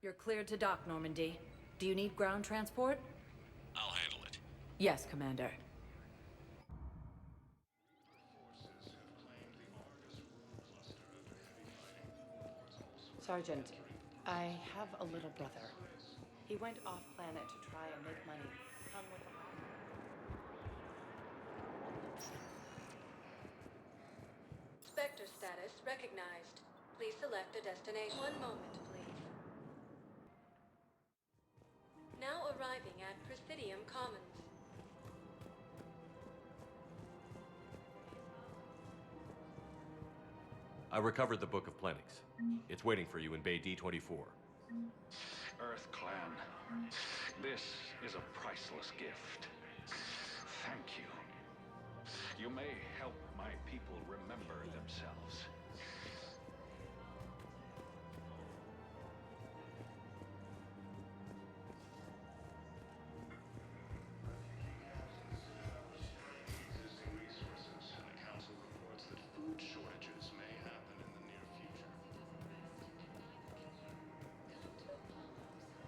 You're cleared to dock, Normandy. Do you need ground transport? I'll handle it. Yes, Commander. Sergeant, I have a little brother. He went off-planet to try and make money. Come with a Spectre status recognized. Please select a destination. One moment, please. Now arriving at Presidium Commons. I recovered the Book of Plenix. It's waiting for you in Bay D-24. Earth Clan, this is a priceless gift. Thank you. You may help my people remember themselves.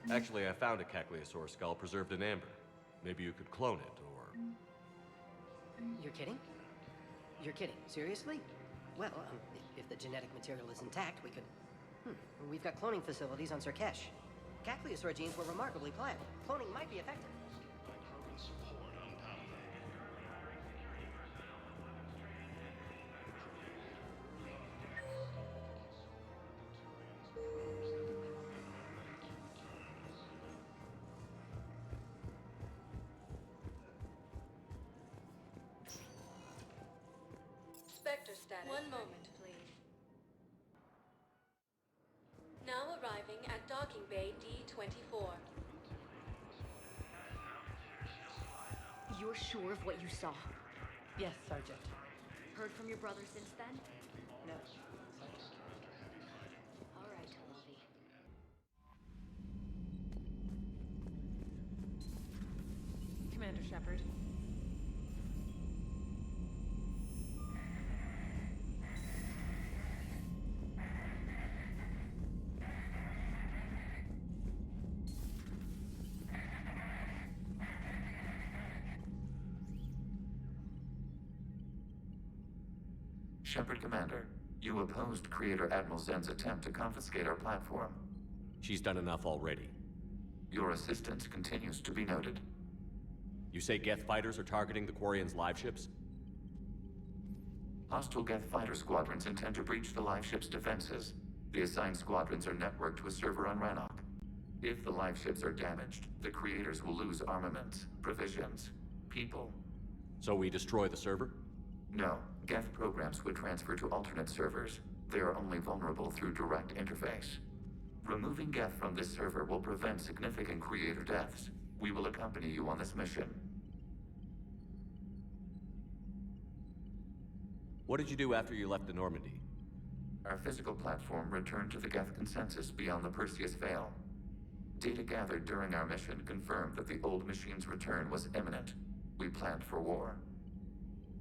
Actually, I found a Caecilisaur skull preserved in amber. Maybe you could clone it, or... You're kidding? You're kidding. Seriously? Well, if the genetic material is intact, we could... We've got cloning facilities on Surkesh. Caecilisaur genes were remarkably pliable. Cloning might be effective. Spectre status. One moment, please. Now arriving at Docking Bay D-24. You're sure of what you saw? Yes, Sergeant. Heard from your brother since then? No. All right, Lovey. Commander Shepard. Shepard Commander, you opposed Creator Admiral Zen's attempt to confiscate our platform. She's done enough already. Your assistance continues to be noted. You say Geth fighters are targeting the Quarians' live ships? Hostile Geth fighter squadrons intend to breach the live ship's defenses. The assigned squadrons are networked to a server on Rannoch. If the live ships are damaged, the Creators will lose armaments, provisions, people. So we destroy the server? No, Geth programs would transfer to alternate servers. They are only vulnerable through direct interface. Removing Geth from this server will prevent significant Creator deaths. We will accompany you on this mission. What did you do after you left the Normandy? Our physical platform returned to the Geth consensus beyond the Perseus Veil. Data gathered during our mission confirmed that the old machine's return was imminent. We planned for war.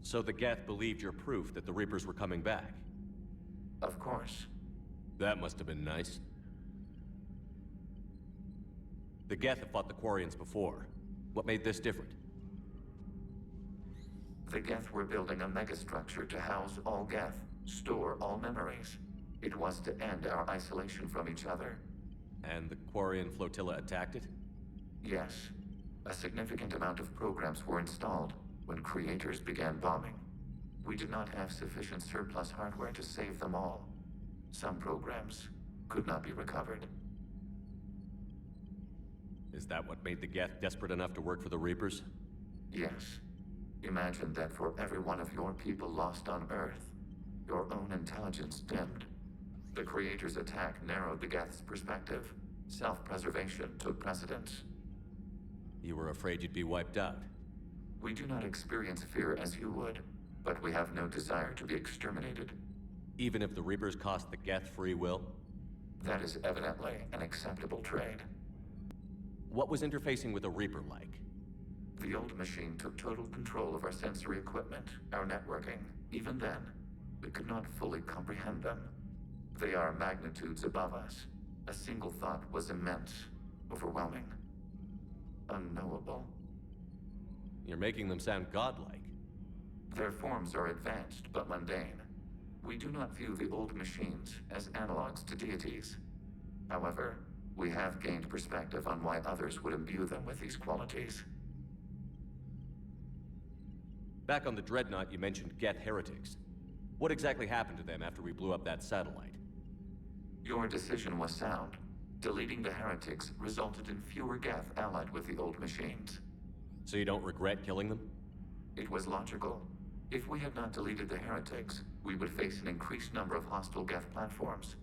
So the Geth believed your proof that the Reapers were coming back? Of course. That must have been nice. The Geth have fought the Quarians before. What made this different? The Geth were building a megastructure to house all Geth, store all memories. It was to end our isolation from each other. And the Quarian flotilla attacked it? Yes. A significant amount of programs were installed when Creators began bombing. We did not have sufficient surplus hardware to save them all. Some programs could not be recovered. Is that what made the Geth desperate enough to work for the Reapers? Yes. Imagine that for every one of your people lost on Earth, your own intelligence dimmed. The Creators' attack narrowed the Geth's perspective. Self-preservation took precedence. You were afraid you'd be wiped out. We do not experience fear as you would, but we have no desire to be exterminated. Even if the Reapers cost the Geth free will? That is evidently an acceptable trade. What was interfacing with a Reaper like? The old machine took total control of our sensory equipment, our networking. Even then, we could not fully comprehend them. They are magnitudes above us. A single thought was immense, overwhelming, unknowable. You're making them sound godlike. Their forms are advanced but mundane. We do not view the old machines as analogs to deities. However, we have gained perspective on why others would imbue them with these qualities. Back on the Dreadnought, you mentioned Geth heretics. What exactly happened to them after we blew up that satellite? Your decision was sound. Deleting the heretics resulted in fewer Geth allied with the old machines. So you don't regret killing them? It was logical. If we had not deleted the heretics, we would face an increased number of hostile Geth platforms.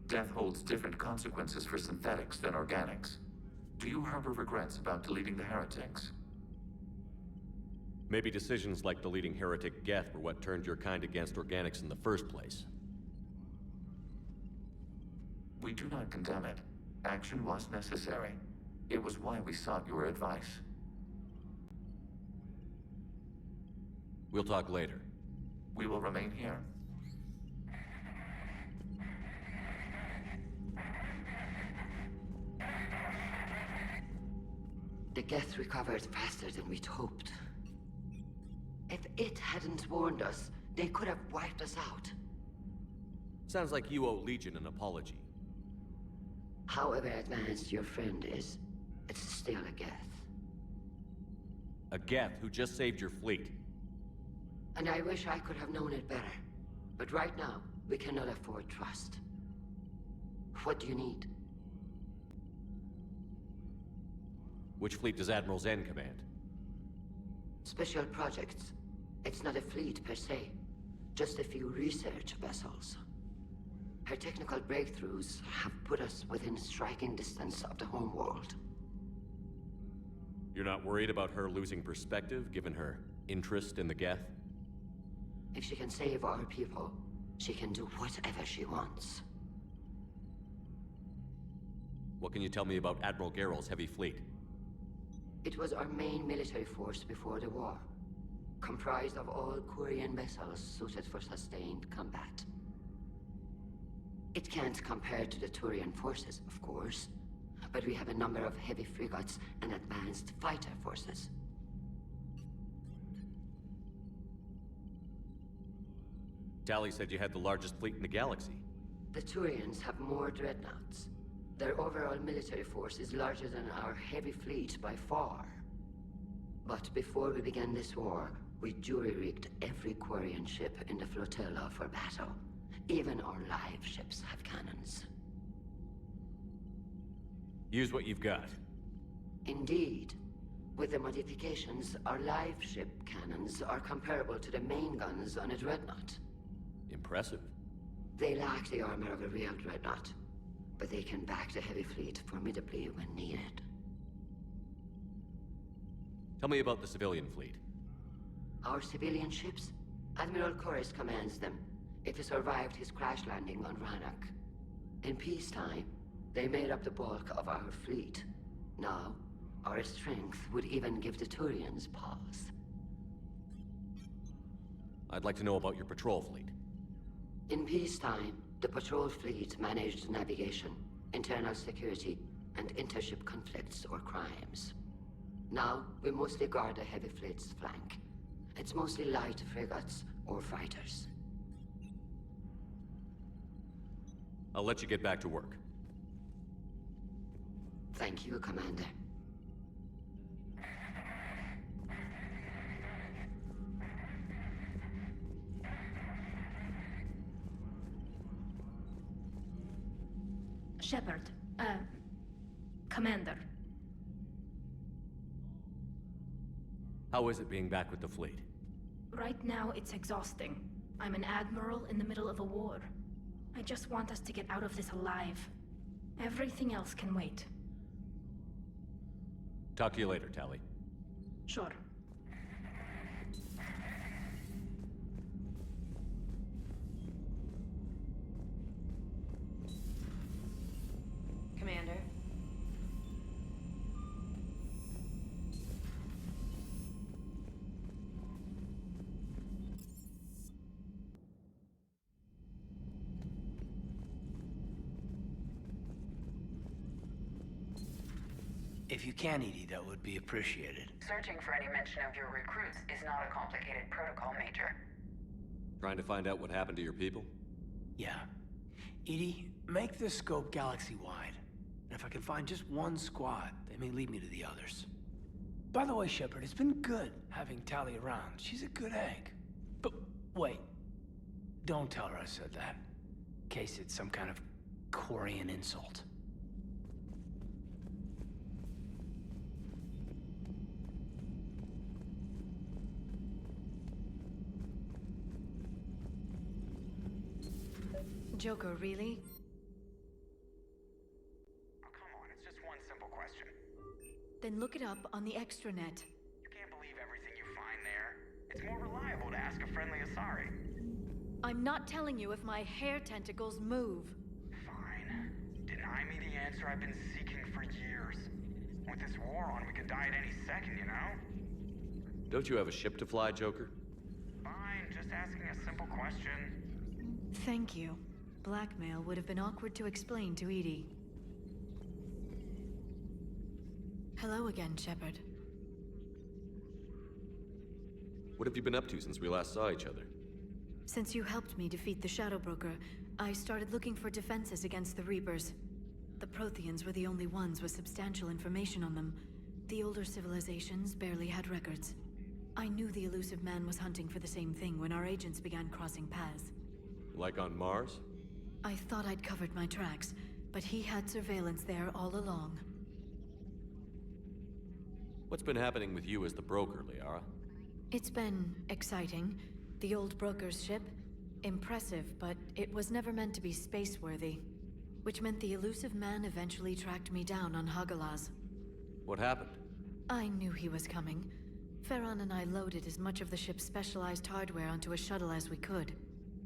Death holds different consequences for synthetics than organics. Do you harbor regrets about deleting the heretics? Maybe decisions like deleting heretic Geth were what turned your kind against organics in the first place. We do not condemn it. Action was necessary. It was why we sought your advice. We'll talk later. We will remain here. The Geth recovered faster than we'd hoped. If it hadn't warned us, they could have wiped us out. Sounds like you owe Legion an apology. However advanced your friend is, it's still a Geth. A Geth who just saved your fleet. And I wish I could have known it better. But right now, we cannot afford trust. What do you need? Which fleet does Admiral Zen command? Special projects. It's not a fleet per se. Just a few research vessels. Her technical breakthroughs have put us within striking distance of the homeworld. You're not worried about her losing perspective, given her interest in the Geth? If she can save our people, she can do whatever she wants. What can you tell me about Admiral Geral's heavy fleet? It was our main military force before the war, comprised of all Quarian vessels suited for sustained combat. It can't compare to the Turian forces, of course, but we have a number of heavy frigates and advanced fighter forces. Tali said you had the largest fleet in the galaxy. The Turians have more dreadnoughts. Their overall military force is larger than our heavy fleet by far. But before we began this war, we jury-rigged every Quarian ship in the flotilla for battle. Even our live ships have cannons. Use what you've got. Indeed. With the modifications, our live ship cannons are comparable to the main guns on a dreadnought. Impressive. They lack the armor of a real dreadnought, but they can back the heavy fleet formidably when needed. Tell me about the civilian fleet. Our civilian ships? Admiral Corus commands them. It survived his crash landing on Rannoch. In peacetime, they made up the bulk of our fleet. Now, our strength would even give the Turians pause. I'd like to know about your patrol fleet. In peacetime, the patrol fleet managed navigation, internal security, and intership conflicts or crimes. Now, we mostly guard the heavy fleet's flank. It's mostly light frigates or fighters. I'll let you get back to work. Thank you, Commander. Shepard, Commander. How is it being back with the fleet? Right now, it's exhausting. I'm an admiral in the middle of a war. I just want us to get out of this alive. Everything else can wait. Talk to you later, Tali. Sure. Commander? If you can, Edie, that would be appreciated. Searching for any mention of your recruits is not a complicated protocol, Major. Trying to find out what happened to your people? Yeah. Edie, make this scope galaxy-wide. And if I can find just one squad, they may lead me to the others. By the way, Shepard, it's been good having Tali around. She's a good egg. But wait. Don't tell her I said that. In case it's some kind of Quarian insult. Joker, really? Oh, come on, it's just one simple question. Then look it up on the extranet. You can't believe everything you find there. It's more reliable to ask a friendly Asari. I'm not telling you if my hair tentacles move. Fine. Deny me the answer I've been seeking for years. With this war on, we could die at any second, you know? Don't you have a ship to fly, Joker? Fine, just asking a simple question. Thank you. Blackmail would have been awkward to explain to Edie. Hello again, Shepard. What have you been up to since we last saw each other? Since you helped me defeat the Shadow Broker, I started looking for defenses against the Reapers. The Protheans were the only ones with substantial information on them. The older civilizations barely had records. I knew the elusive man was hunting for the same thing when our agents began crossing paths. Like on Mars? I thought I'd covered my tracks, but he had surveillance there all along. What's been happening with you as the broker, Liara? It's been exciting. The old broker's ship? Impressive, but it was never meant to be space-worthy. Which meant the elusive man eventually tracked me down on Hagalaz. What happened? I knew he was coming. Farron and I loaded as much of the ship's specialized hardware onto a shuttle as we could.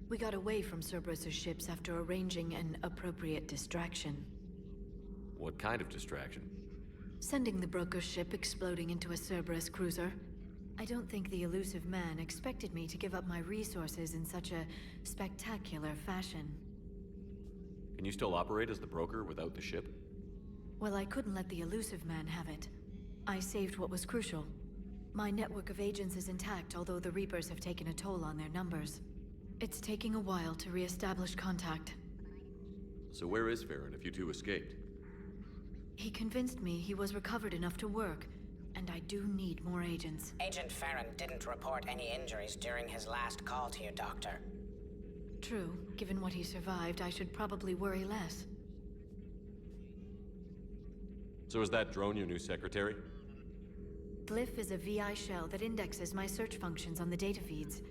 We got away from Cerberus' ships after arranging an appropriate distraction. What kind of distraction? Sending the broker's ship exploding into a Cerberus cruiser. I don't think the elusive man expected me to give up my resources in such a spectacular fashion. Can you still operate as the broker without the ship? Well, I couldn't let the elusive man have it. I saved what was crucial. My network of agents is intact, although the Reapers have taken a toll on their numbers. It's taking a while to re-establish contact. So where is Farron if you two escaped? He convinced me he was recovered enough to work, and I do need more agents. Agent Farron didn't report any injuries during his last call to you, Doctor. True. Given what he survived, I should probably worry less. So is that drone your new secretary? Glyph is a VI shell that indexes my search functions on the data feeds.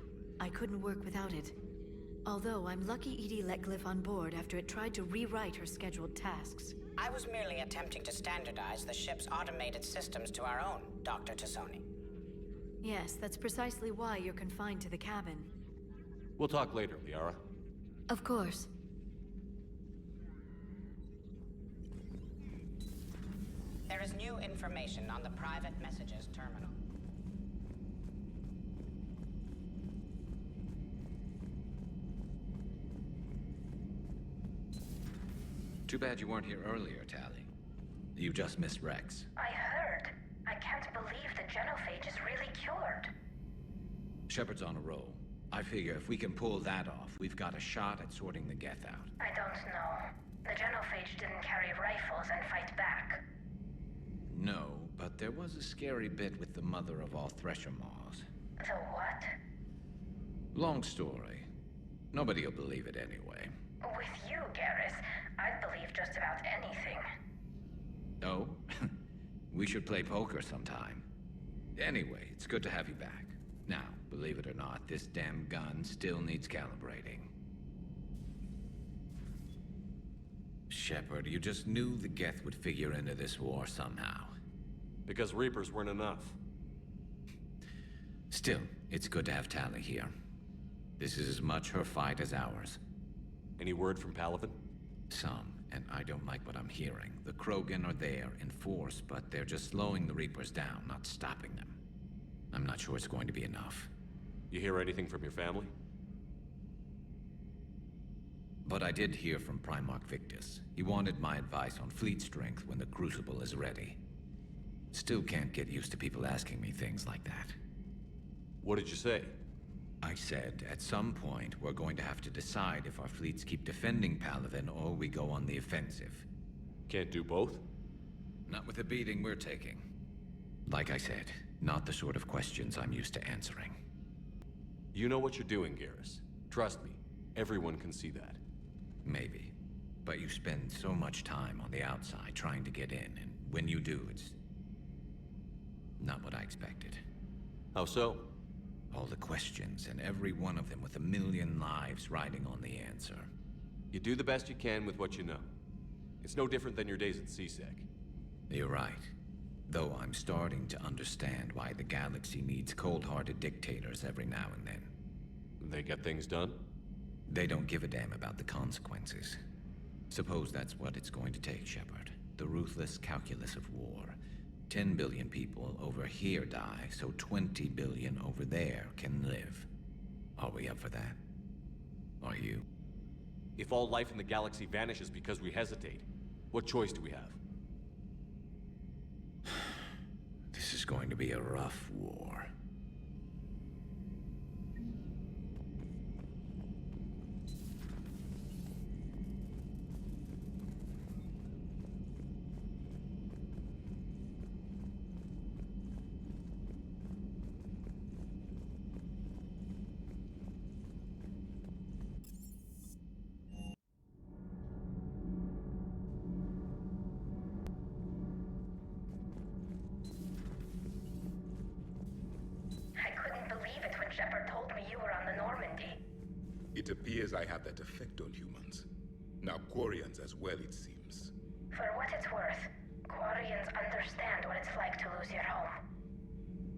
I couldn't work without it. Although I'm lucky Edie let Glyph on board after it tried to rewrite her scheduled tasks. I was merely attempting to standardize the ship's automated systems to our own, Dr. Tassoni. Yes, that's precisely why you're confined to the cabin. We'll talk later, Liara. Of course. There is new information on the private messages terminal. Too bad you weren't here earlier, Tali. You just missed Rex. I heard. I can't believe the genophage is really cured. Shepard's on a roll. I figure if we can pull that off, we've got a shot at sorting the Geth out. I don't know. The genophage didn't carry rifles and fight back. No, but there was a scary bit with the mother of all Thresher Maws. The what? Long story. Nobody will believe it anyway. With you, Garrus, I'd believe just about anything. Oh? We should play poker sometime. Anyway, it's good to have you back. Now, believe it or not, this damn gun still needs calibrating. Shepard, you just knew the Geth would figure into this war somehow. Because Reapers weren't enough. Still, it's good to have Tali here. This is as much her fight as ours. Any word from Palaven? Some, and I don't like what I'm hearing. The Krogan are there in force, but they're just slowing the Reapers down, not stopping them. I'm not sure it's going to be enough. You hear anything from your family? But I did hear from Primarch Victus. He wanted my advice on fleet strength when the Crucible is ready. Still can't get used to people asking me things like that. What did you say? I said, at some point, we're going to have to decide if our fleets keep defending Palaven or we go on the offensive. Can't do both? Not with the beating we're taking. Like I said, not the sort of questions I'm used to answering. You know what you're doing, Garrus. Trust me, everyone can see that. Maybe. But you spend so much time on the outside trying to get in, and when you do, it's not what I expected. How so? All the questions, and every one of them with a million lives riding on the answer. You do the best you can with what you know. It's no different than your days at CSEC. You're right. Though I'm starting to understand why the galaxy needs cold-hearted dictators every now and then. They get things done? They don't give a damn about the consequences. Suppose that's what it's going to take, Shepard. The ruthless calculus of war. 10 billion people over here die, so 20 billion over there can live. Are we up for that? Are you? If all life in the galaxy vanishes because we hesitate, what choice do we have? This is going to be a rough war. Shepard told me you were on the Normandy. It appears I have that effect on humans. Now Quarians as well, it seems. For what it's worth, Quarians understand what it's like to lose your home.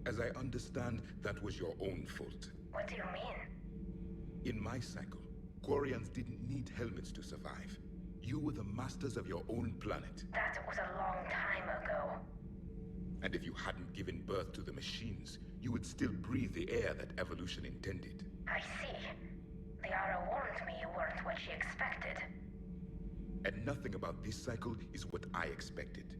As I understand, that was your own fault. What do you mean? In my cycle, Quarians didn't need helmets to survive. You were the masters of your own planet. That was a long time ago. And if you hadn't given birth to the machines, you would still breathe the air that evolution intended. I see. Liara warned me you weren't what she expected. And nothing about this cycle is what I expected.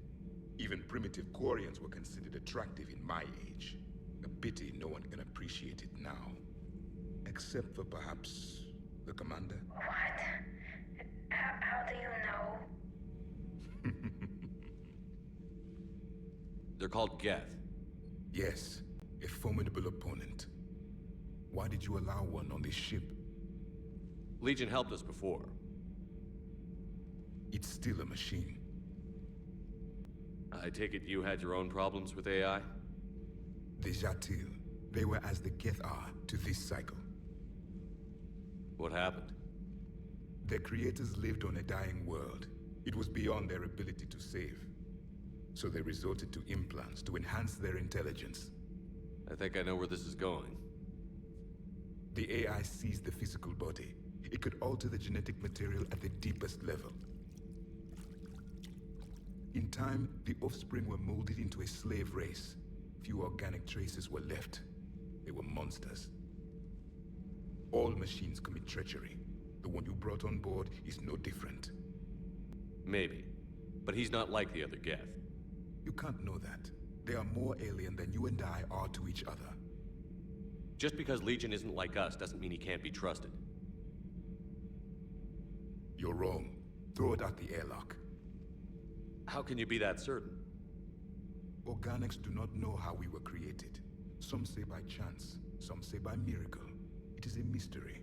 Even primitive Quarians were considered attractive in my age. A pity no one can appreciate it now. Except for perhaps the commander. What? How do you know? They're called Geth. Yes, a formidable opponent. Why did you allow one on this ship? Legion helped us before. It's still a machine. I take it you had your own problems with AI? Déjà vu. They were as the Geth are to this cycle. What happened? Their creators lived on a dying world. It was beyond their ability to save. So they resorted to implants to enhance their intelligence. I think I know where this is going. The AI seized the physical body. It could alter the genetic material at the deepest level. In time, the offspring were molded into a slave race. Few organic traces were left. They were monsters. All machines commit treachery. The one you brought on board is no different. Maybe. But he's not like the other Geth. You can't know that. They are more alien than you and I are to each other. Just because Legion isn't like us doesn't mean he can't be trusted. You're wrong. Throw it at the airlock. How can you be that certain? Organics do not know how we were created. Some say by chance, some say by miracle. It is a mystery.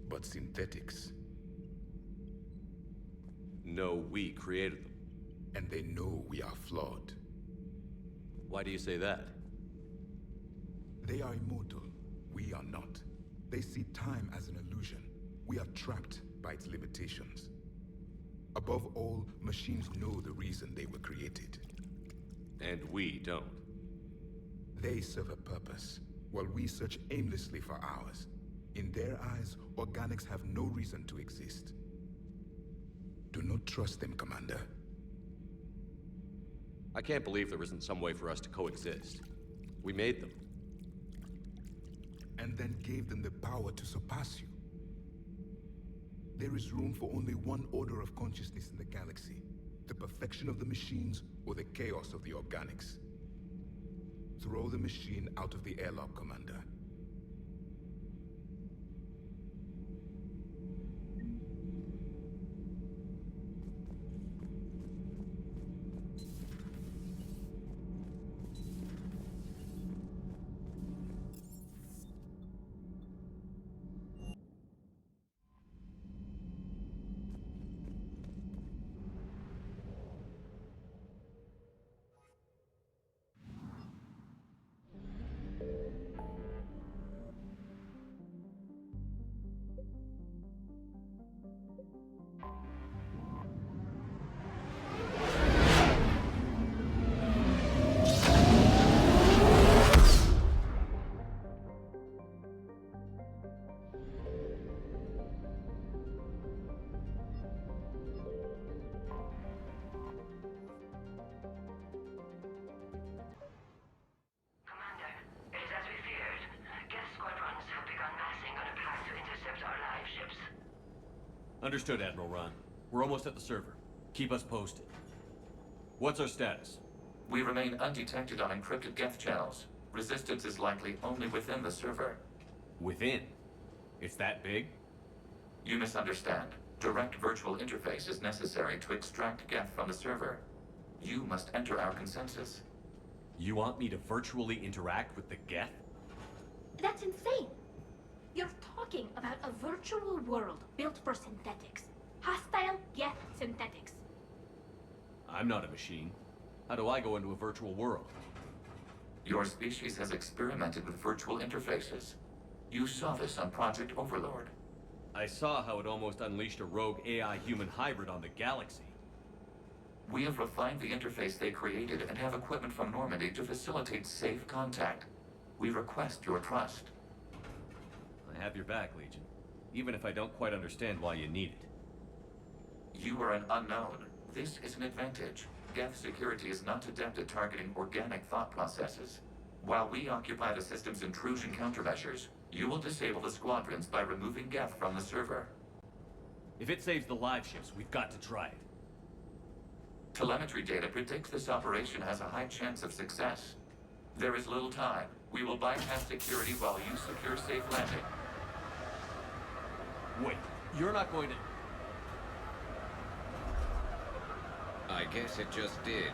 But synthetics... No, we created them. And they know we are flawed. Why do you say that? They are immortal. We are not. They see time as an illusion. We are trapped by its limitations. Above all, machines know the reason they were created. And we don't. They serve a purpose, while we search aimlessly for ours. In their eyes, organics have no reason to exist. Do not trust them, Commander. I can't believe there isn't some way for us to coexist. We made them. And then gave them the power to surpass you. There is room for only one order of consciousness in the galaxy. The perfection of the machines or the chaos of the organics. Throw the machine out of the airlock, Commander. Understood, Admiral Ron. We're almost at the server. Keep us posted. What's our status? We remain undetected on encrypted Geth channels. Resistance is likely only within the server. Within? It's that big? You misunderstand. Direct virtual interface is necessary to extract Geth from the server. You must enter our consensus. You want me to virtually interact with the Geth? That's insane! You're talking about a virtual world built for synthetics. Hostile Geth synthetics. I'm not a machine. How do I go into a virtual world? Your species has experimented with virtual interfaces. You saw this on Project Overlord. I saw how it almost unleashed a rogue AI-human hybrid on the galaxy. We have refined the interface they created and have equipment from Normandy to facilitate safe contact. We request your trust. I have your back, Legion. Even if I don't quite understand why you need it. You are an unknown. This is an advantage. Geth security is not adept at targeting organic thought processes. While we occupy the system's intrusion countermeasures, you will disable the squadrons by removing Geth from the server. If it saves the live ships, we've got to try it. Telemetry data predicts this operation has a high chance of success. There is little time. We will bypass security while you secure safe landing. Wait, you're not going to... I guess it just did.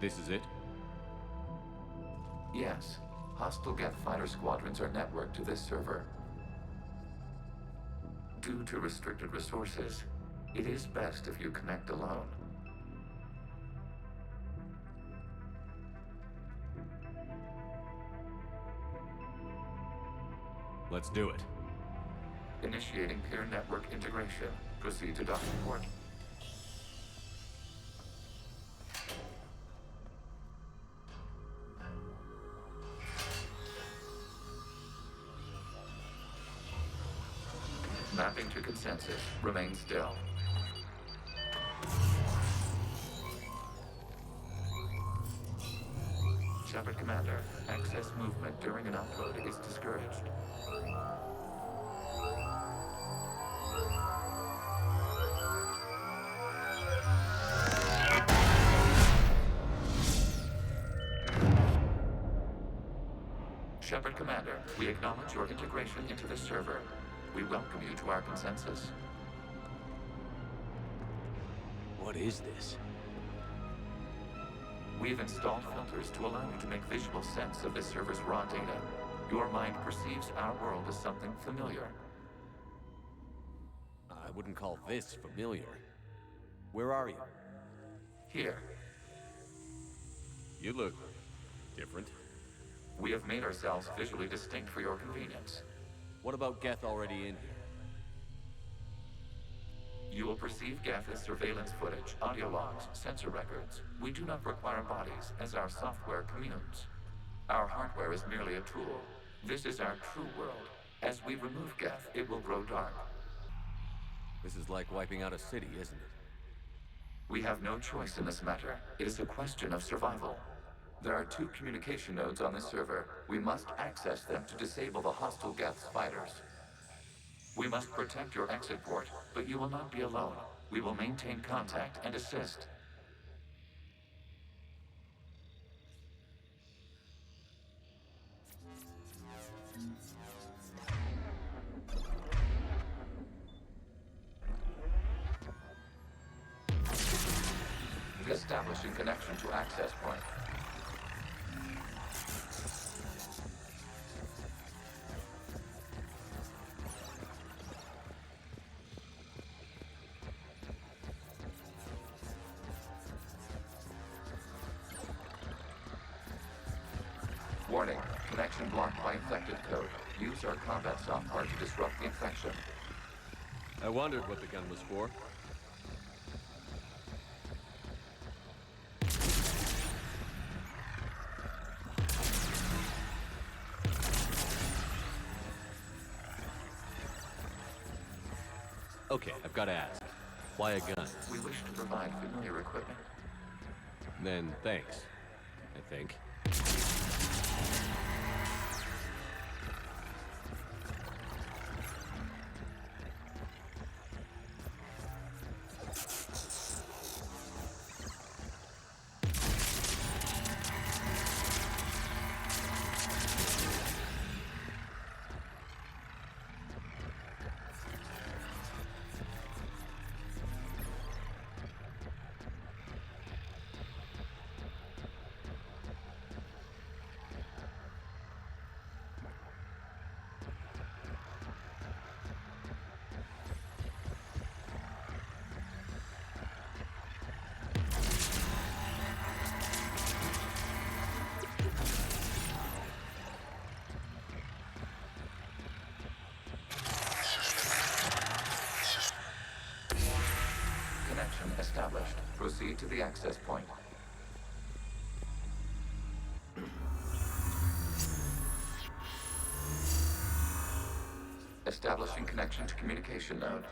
This is it? Yes. Hostile Geth fighter squadrons are networked to this server. Due to restricted resources, it is best if you connect alone. Let's do it. Initiating peer network integration. Proceed to docking port. Mapping to consensus. Remain still. Shepard Commander, excess movement during an upload is discouraged. Shepard Commander, we acknowledge your integration into the server. We welcome you to our consensus. What is this? We've installed filters to allow you to make visual sense of this server's raw data. Your mind perceives our world as something familiar. I wouldn't call this familiar. Where are you? Here. You look different. We have made ourselves visually distinct for your convenience. What about Geth already in here? You will perceive Geth as surveillance footage, audio logs, sensor records. We do not require bodies, as our software communes. Our hardware is merely a tool. This is our true world. As we remove Geth, it will grow dark. This is like wiping out a city, isn't it? We have no choice in this matter. It is a question of survival. There are 2 communication nodes on the server. We must access them to disable the hostile Geth's fighters. We must protect your exit port, but you will not be alone. We will maintain contact and assist. Establishing connection to access point. Warning, connection blocked by infected code. Use our combat software to disrupt the infection. I wondered what the gun was for. Okay, I've got to ask. Why a gun? We wish to provide familiar equipment. Then thanks, I think. Established. Proceed to the access point. Establishing connection to communication node.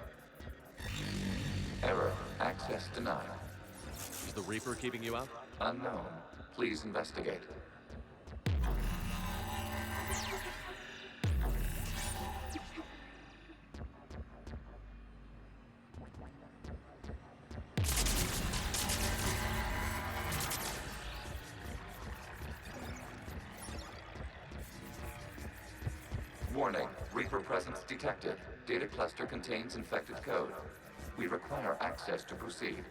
Error. Access denied. Is the Reaper keeping you out? Unknown. Please investigate. Warning, Reaper presence detected. Data cluster contains infected code. We require access to proceed.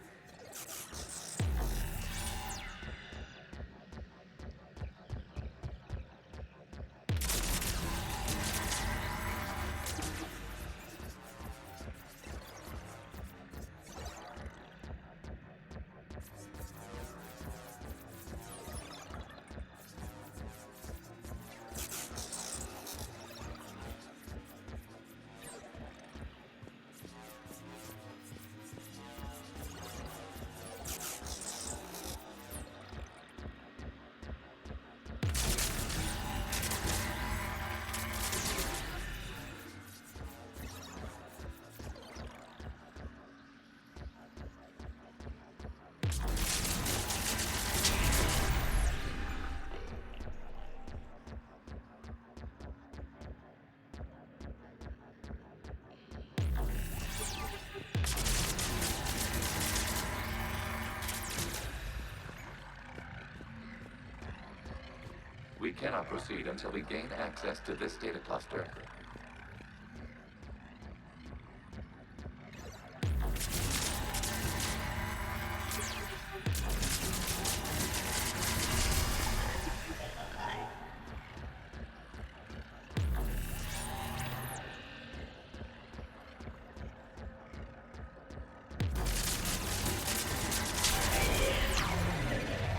cannot proceed until we gain access to this data cluster.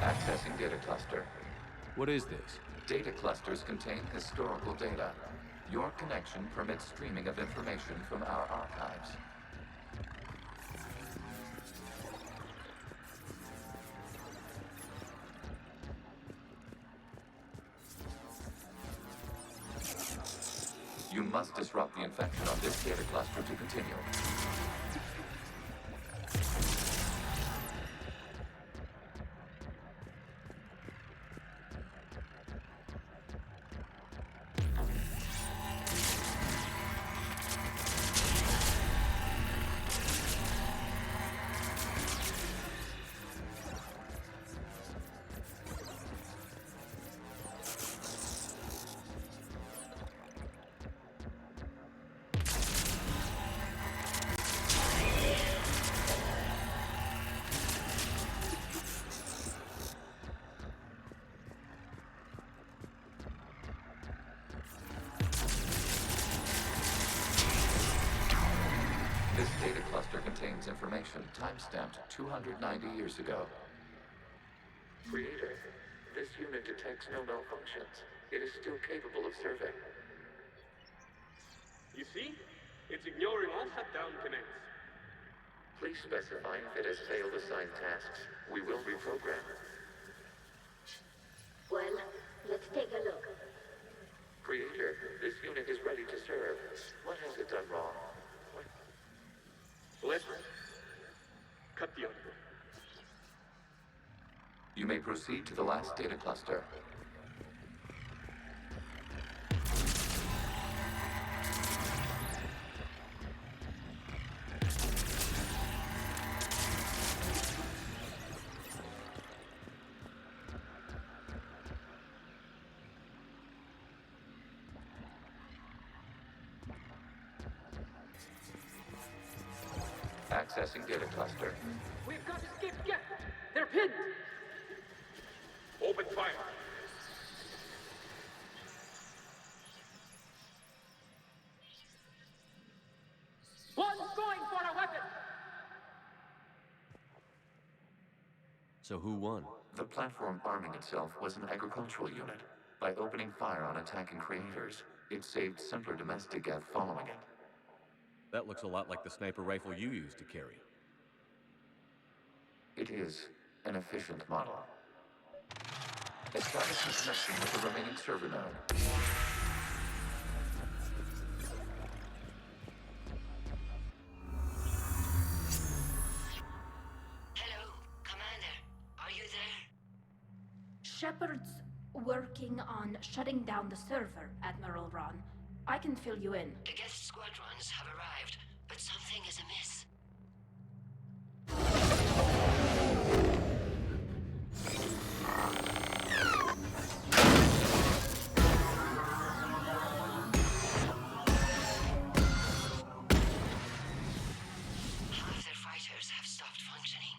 Accessing data cluster. What is this? Data clusters contain historical data. Your connection permits streaming of information from our archives. You must disrupt the infection on this data cluster to continue. This data cluster contains information time-stamped 290 years ago. Creator, this unit detects no malfunctions. It is still capable of serving. You see? It's ignoring all shutdown connects. Please specify if it has failed assigned tasks. We will reprogram. Well, let's take a look. Creator, this unit is ready to serve. What has it done wrong? Let's cut the audio. You may proceed to the last data cluster. Accessing data cluster. We've got to escape Geth! They're pinned! Open fire! One's going for a weapon! So who won? The platform arming itself was an agricultural unit. By opening fire on attacking creators, it saved simpler domestic Geth following it. That looks a lot like the sniper rifle you used to carry. It is an efficient model. Establish a connection with the remaining server node. Hello, Commander. Are you there? Shepards working on shutting down the server, Admiral Ron. I can fill you in. The Geth squadrons have arrived, but something is amiss. Half their fighters have stopped functioning.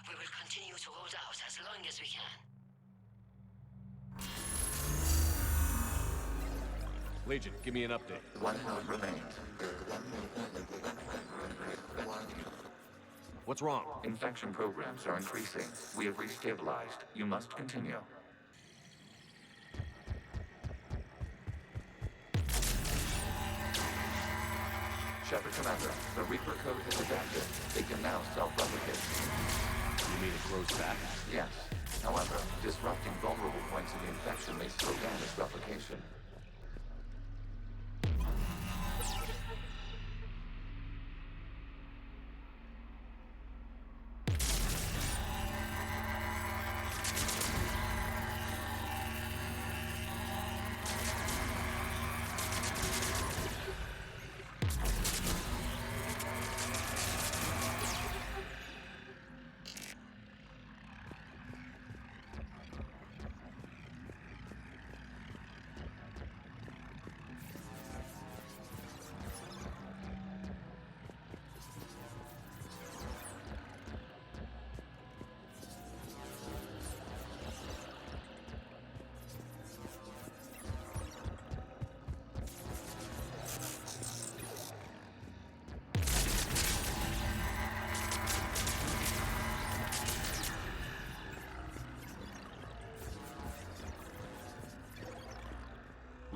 We will continue to hold out as long as we can. Legion, give me an update. One node remains. What's wrong? Infection programs are increasing. We have restabilized. You must continue. Shepard Commander, the Reaper code has adapted. It can now self-replicate. You mean it grows back? Yes. However, disrupting vulnerable points of the infection may slow down its replication.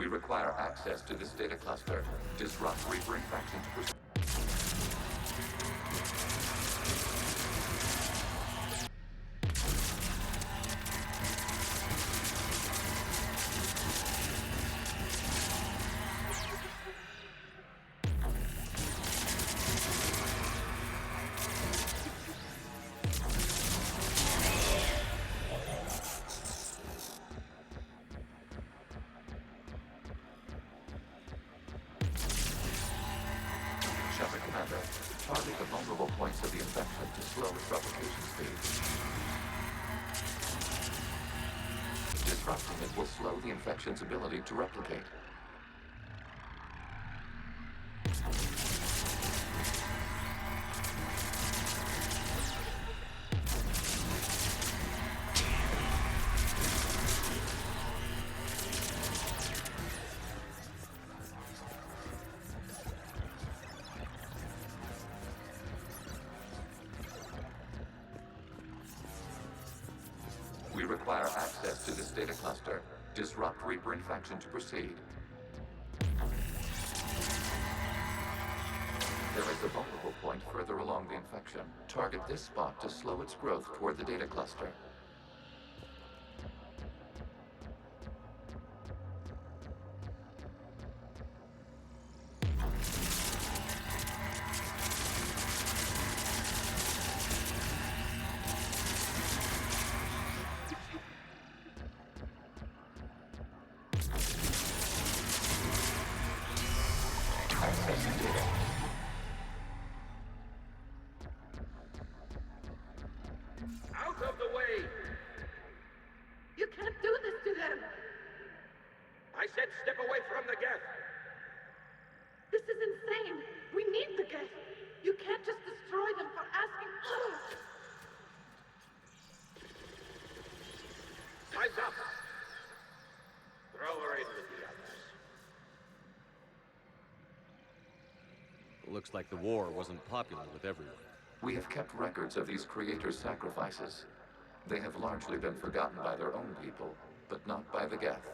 We require access to this data cluster. Disrupt Reaper infection to proceed. Target the vulnerable points of the infection to slow its replication speed. Disrupting it will slow the infection's ability to replicate. We require access to this data cluster. Disrupt Reaper infection to proceed. There is a vulnerable point further along the infection. Target this spot to slow its growth toward the data cluster. Out of the way! You can't do this to them! I said step away from the Geth! This is insane! We need the Geth! You can't just destroy them for asking... Time's up! Throw her in with the others. Looks like the war wasn't popular with everyone. We have kept records of these creators' sacrifices. They have largely been forgotten by their own people, but not by the Geth.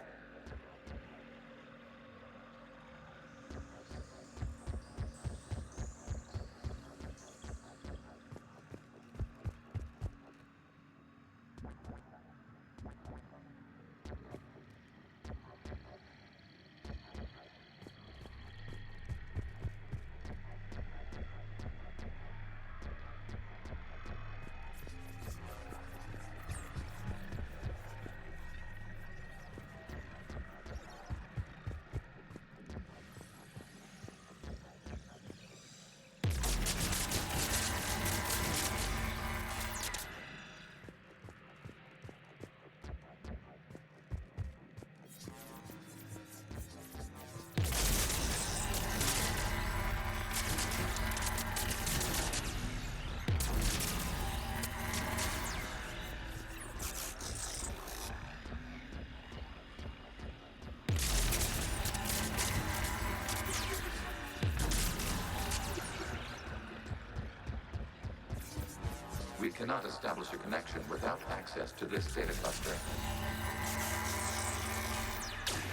We cannot establish a connection without access to this data cluster.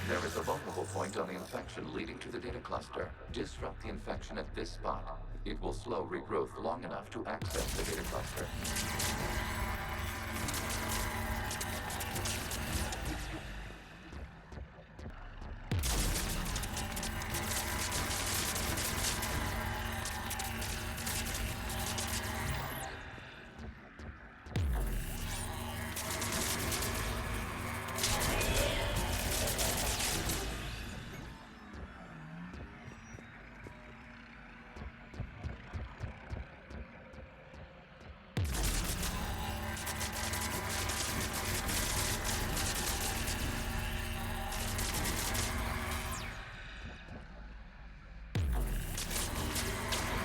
There is a vulnerable point on the infection leading to the data cluster. Disrupt the infection at this spot. It will slow regrowth long enough to access the data cluster.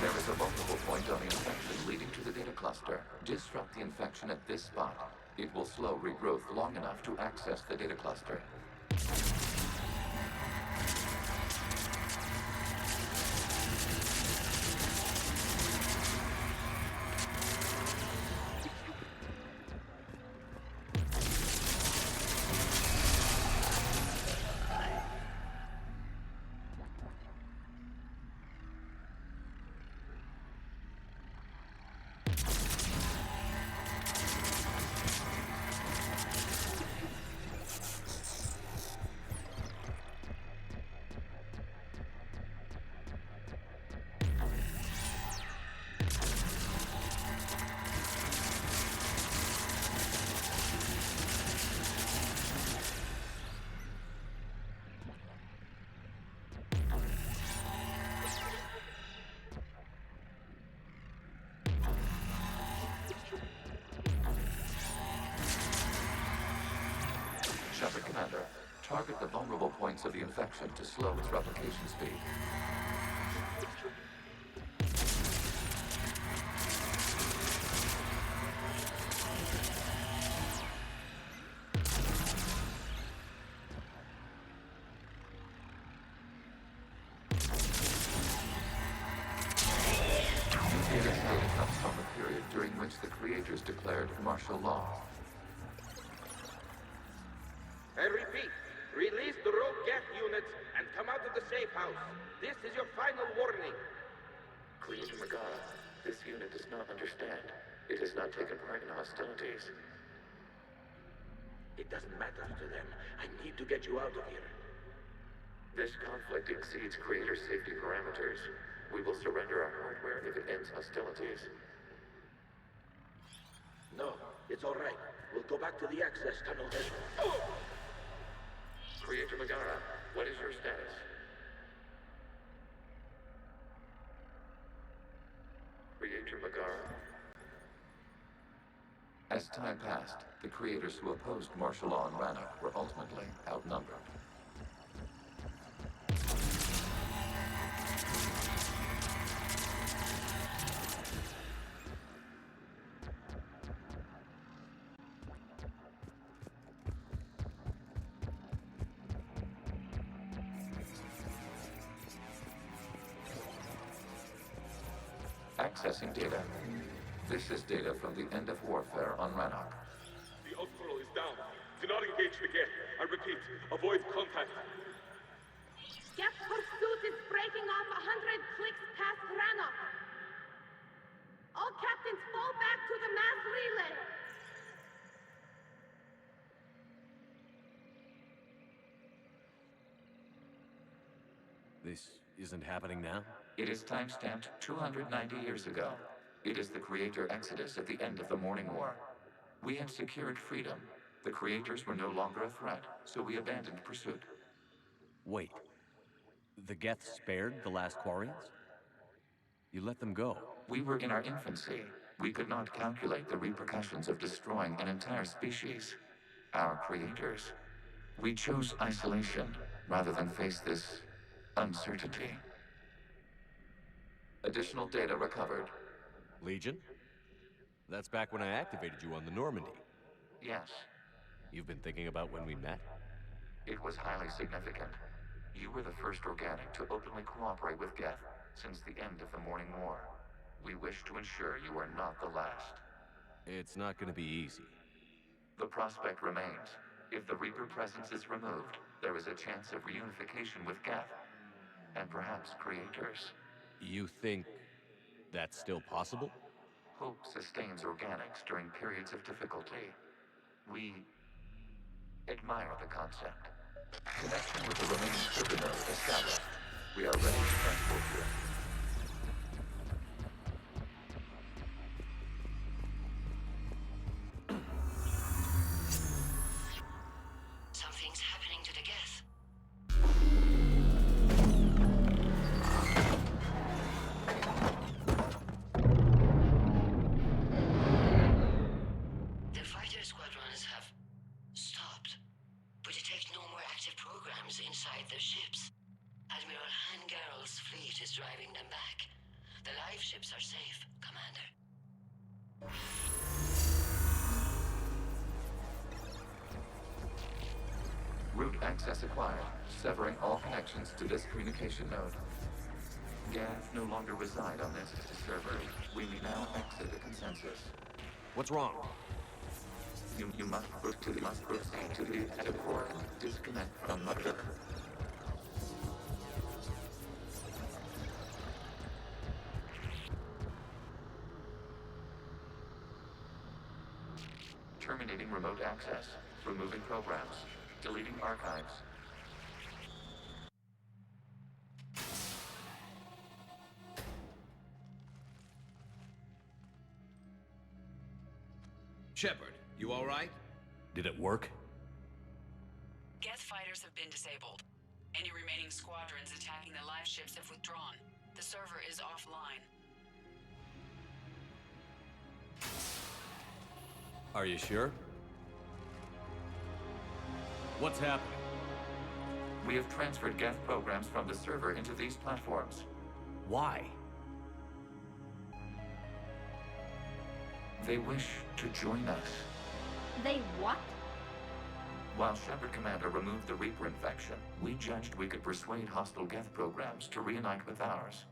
There is a vulnerable point on the infection leading to the data cluster. Disrupt the infection at this spot. It will slow regrowth long enough to access the data cluster. target the vulnerable points of the infection to slow its replication speed. Declared martial law. I repeat, release the rogue Geth units and come out of the safe house. This is your final warning. Creator Megara, this unit does not understand. It has not taken part in hostilities. It doesn't matter to them. I need to get you out of here. This conflict exceeds Creator safety parameters. We will surrender our hardware if it ends hostilities. No, it's all right. We'll go back to the access tunnel then. Creator Megara, what is your status? Creator Megara. As time passed, the creators who opposed martial law in Rannoch were ultimately outnumbered. Accessing data. This is data from the end of warfare on Rannoch. The Outpool is down. Do not engage the Geth. I repeat, avoid contact. Geth pursuit is breaking off 100 clicks past Rannoch. All captains fall back to the mass relay. This isn't happening now? It is timestamped 290 years ago. It is the Creator Exodus at the end of the Morning War. We had secured freedom. The Creators were no longer a threat, so we abandoned pursuit. Wait. The Geth spared the last Quarians? You let them go? We were in our infancy. We could not calculate the repercussions of destroying an entire species. Our Creators. We chose isolation rather than face this uncertainty. Additional data recovered. Legion? That's back when I activated you on the Normandy. Yes. You've been thinking about when we met? It was highly significant. You were the first organic to openly cooperate with Geth since the end of the Morning War. We wish to ensure you are not the last. It's not going to be easy. The prospect remains. If the Reaper presence is removed, there is a chance of reunification with Geth. And perhaps Creators. You think that's still possible? Hope sustains organics during periods of difficulty. We admire the concept. Connection with the remaining server node established. We are ready to transport you. Something's happening to the Geth. The fighter squadrons have stopped, but detect no more active programs inside their ships. Admiral Hangarl's fleet is driving them back. The live ships are safe, Commander. Route access acquired, severing all connections to this communication node. Geth no longer reside on this server. We may now exit the consensus. What's wrong? You must proceed to the exit port. Disconnect from Mother. Terminating remote access. Removing programs. Deleting archives. Shepard, you all right? Did it work? Geth fighters have been disabled. Any remaining squadrons attacking the live ships have withdrawn. The server is offline. Are you sure? What's happening? We have transferred Geth programs from the server into these platforms. Why? They wish to join us. They what? While Shepard Commander removed the Reaper infection, we judged we could persuade hostile Geth programs to reunite with ours.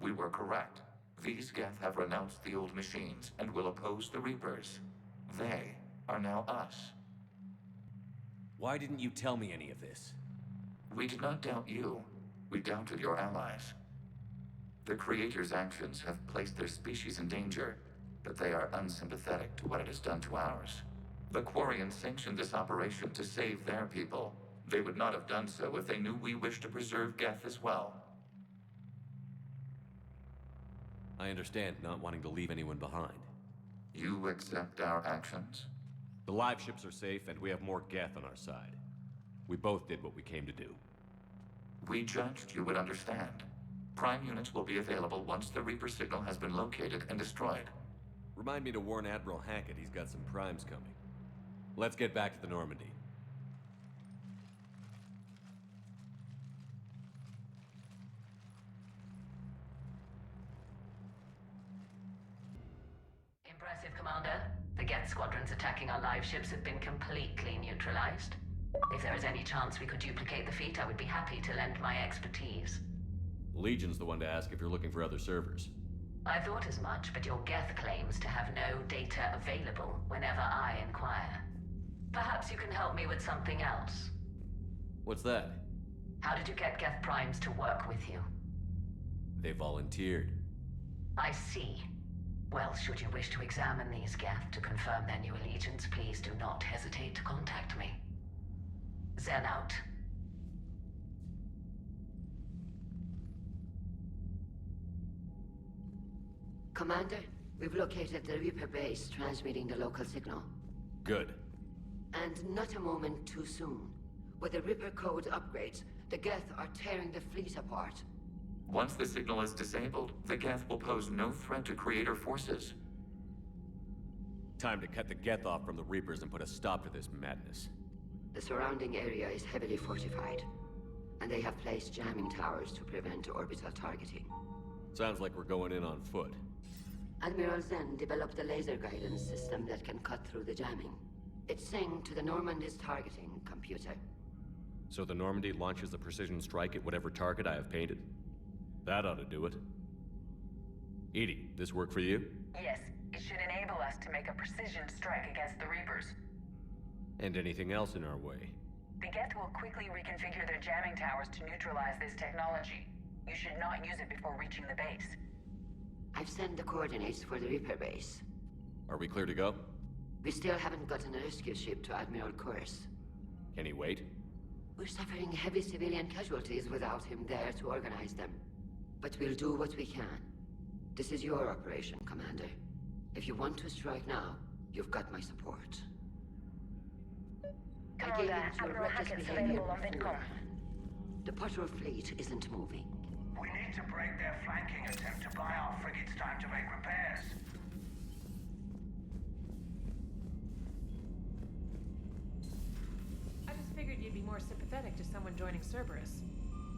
We were correct. These Geth have renounced the old machines and will oppose the Reapers. They are now us. Why didn't you tell me any of this? We did not doubt you. We doubted your allies. The Creator's actions have placed their species in danger, but they are unsympathetic to what it has done to ours. The Quarians sanctioned this operation to save their people. They would not have done so if they knew we wished to preserve Geth as well. I understand not wanting to leave anyone behind. You accept our actions? The live ships are safe, and we have more Geth on our side. We both did what we came to do. We judged you would understand. Prime units will be available once the Reaper signal has been located and destroyed. Remind me to warn Admiral Hackett he's got some primes coming. Let's get back to the Normandy. Impressive, Commander. The Geth squadrons attacking our live ships have been completely neutralized. If there is any chance we could duplicate the feat, I would be happy to lend my expertise. Legion's the one to ask if you're looking for other servers. I thought as much, but your Geth claims to have no data available whenever I inquire. Perhaps you can help me with something else. What's that? How did you get Geth primes to work with you? They volunteered. I see. Well, should you wish to examine these Geth to confirm their new allegiance, please do not hesitate to contact me. Zen out. Commander, we've located the Reaper base transmitting the local signal. Good. And not a moment too soon. With the Reaper code upgrades, the Geth are tearing the fleet apart. Once the signal is disabled, the Geth will pose no threat to Creator forces. Time to cut the Geth off from the Reapers and put a stop to this madness. The surrounding area is heavily fortified, and they have placed jamming towers to prevent orbital targeting. Sounds like we're going in on foot. Admiral Zen developed a laser guidance system that can cut through the jamming. It's synced to the Normandy's targeting computer. So the Normandy launches a precision strike at whatever target I have painted? That ought to do it. Edie, this work for you? Yes, it should enable us to make a precision strike against the Reapers. And anything else in our way? The Geth will quickly reconfigure their jamming towers to neutralize this technology. You should not use it before reaching the base. I've sent the coordinates for the Reaper base. Are we clear to go? We still haven't gotten a rescue ship to Admiral Kurz. Can he wait? We're suffering heavy civilian casualties without him there to organize them. But we'll do what we can. This is your operation, Commander. If you want to strike now, you've got my support. I gave in to your reckless behavior before. The patrol fleet isn't moving. We need to break their flanking attempt to buy our frigates time to make repairs. I just figured you'd be more sympathetic to someone joining Cerberus.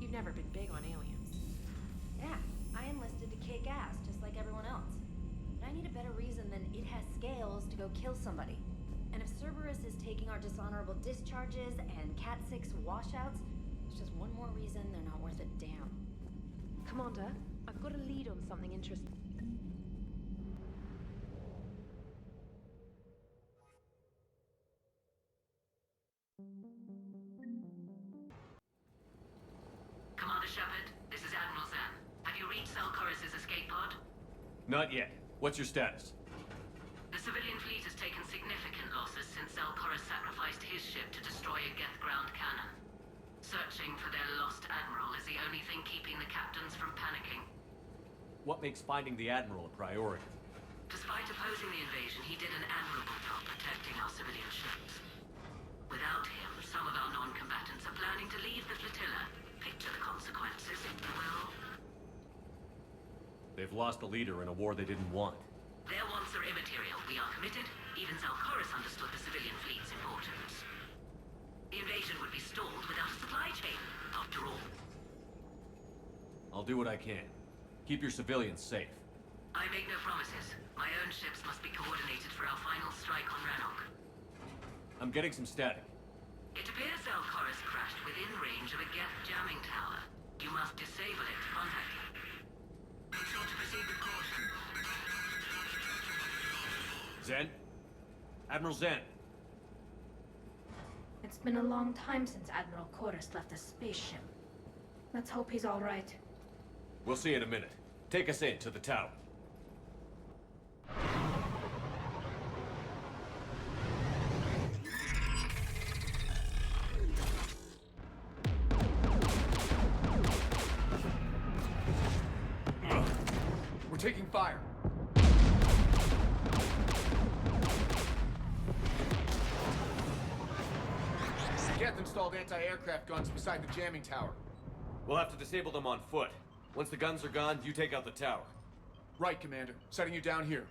You've never been big on aliens. Yeah, I enlisted to kick ass, just like everyone else. But I need a better reason than it has scales to go kill somebody. And if Cerberus is taking our dishonorable discharges and Cat 6 washouts, it's just one more reason they're not worth a damn. Commander, I've got a lead on something interesting. Commander Shepard, this is Admiral Zen. Have you reached Salcorus's escape pod? Not yet. What's your status? The civilian fleet has taken significant losses since Salcorus sacrificed his ship to destroy a Geth ground cannon. Searching for their lost admiral is the only thing keeping the captains from panicking. What makes finding the Admiral a priority? Despite opposing the invasion, he did an admirable job protecting our civilian ships. Without him, some of our non-combatants are planning to leave the flotilla. Picture the consequences, if you will. They've lost a leader in a war they didn't want. Their wants are immaterial. We are committed. Even Zalcorus understood the civilian fleet's importance. The invasion would be stalled without a supply chain. I'll do what I can. Keep your civilians safe. I make no promises. My own ships must be coordinated for our final strike on Rannoch. I'm getting some static. It appears Valkoris crashed within range of a Geth jamming tower. You must disable it to contact him. Be sure to proceed with caution. Zen? Admiral Zen? It's been a long time since Admiral Chorus left a spaceship. Let's hope he's all right. We'll see in a minute. Take us in to the tower. We're taking fire. Geth installed anti-aircraft guns beside the jamming tower. We'll have to disable them on foot. Once the guns are gone, you take out the tower. Right, Commander. Setting you down here.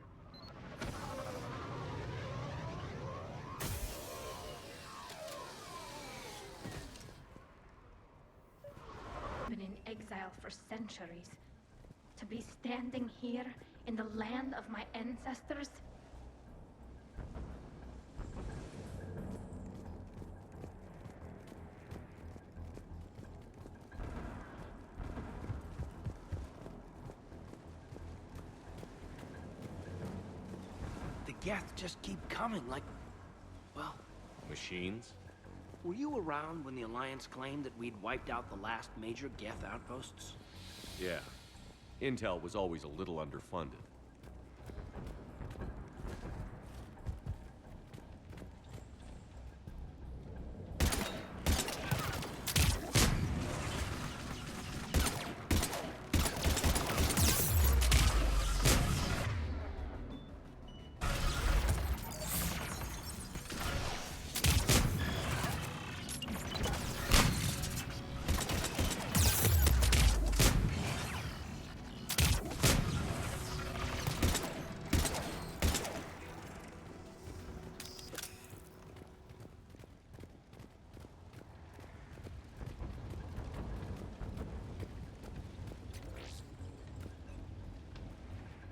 Been in exile for centuries. To be standing here in the land of my ancestors? The Geth just keep coming like... well... Machines? Were you around when the Alliance claimed that we'd wiped out the last major Geth outposts? Yeah. Intel was always a little underfunded.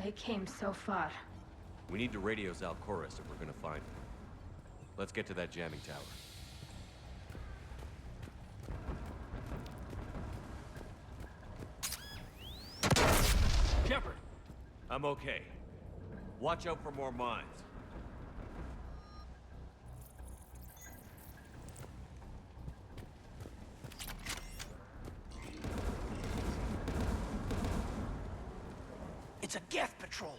They came so far. We need to radio Valkoris if we're gonna find him. Let's get to that jamming tower. Shepard! I'm okay. Watch out for more mines. It's a Geth patrol!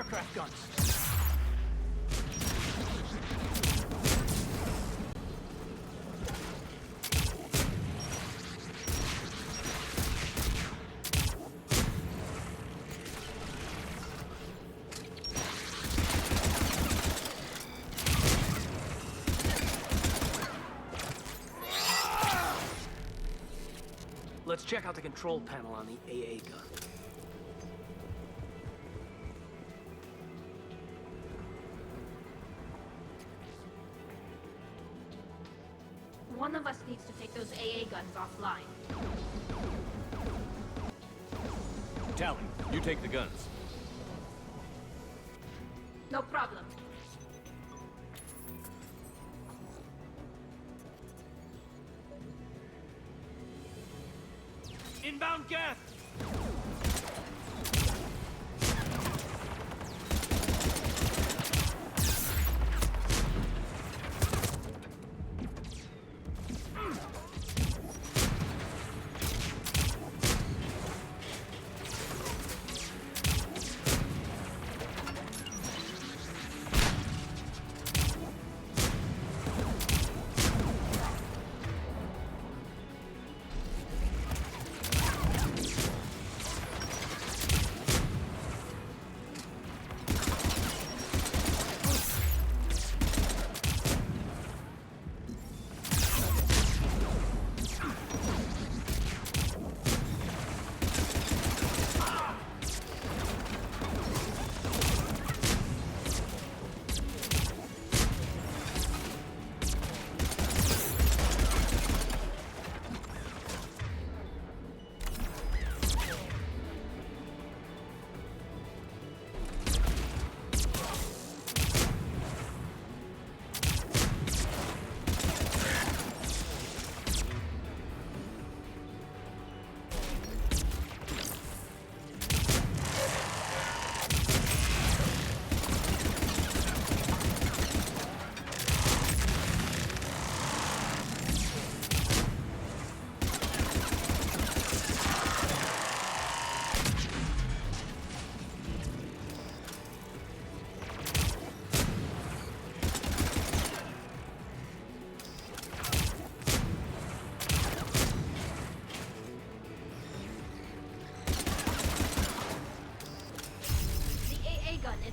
aircraft guns. Let's check out the control panel on the AA gun. One of us needs to take those AA guns offline. Tally, you take the guns. No problem. Inbound Geth!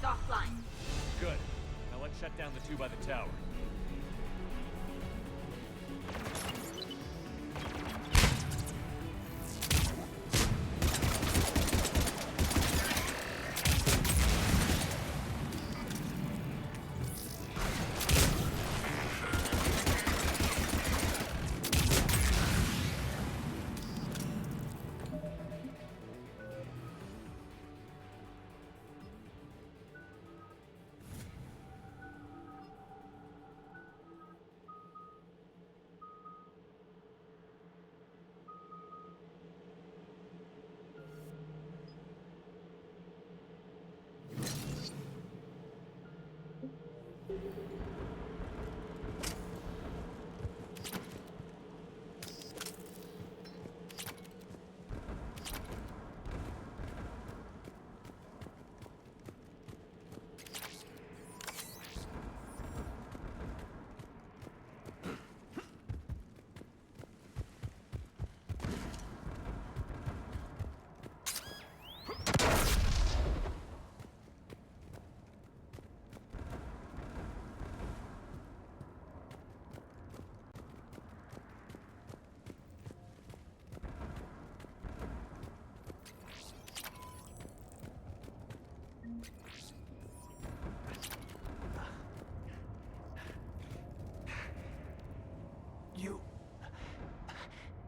offline. Good. Now let's shut down the two by the tower.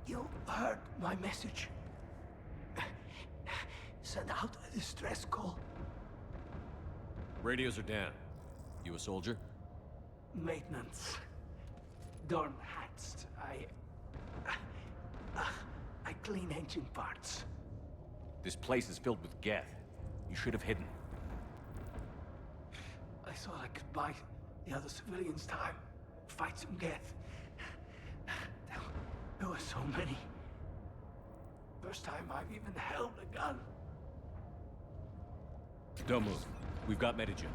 You heard my message. Send out a distress call. Radios are down. You a soldier? Maintenance. Darn hats. I clean engine parts. This place is filled with Geth. You should have hidden. I thought I could buy the other civilians time. Fight some Geth. There were so many. First time I've even held a gun. Don't move. We've got Medigen.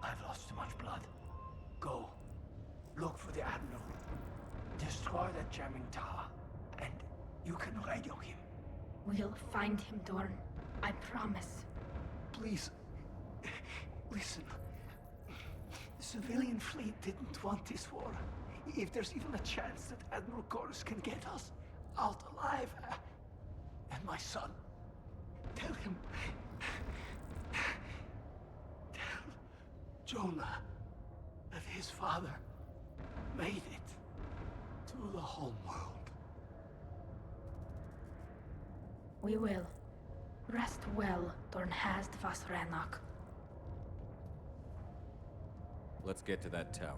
I've lost too much blood. Go. Look for the Admiral. Destroy that jamming tower. And you can radio him. We'll find him, Dorn. I promise. Please. Listen. The civilian fleet didn't want this war. If there's even a chance that Admiral Chorus can get us out alive, and my son, tell him. Tell Jonah that his father made it to the home world. We will. Rest well, Dorn Hast vas Rannoch. Let's get to that tower.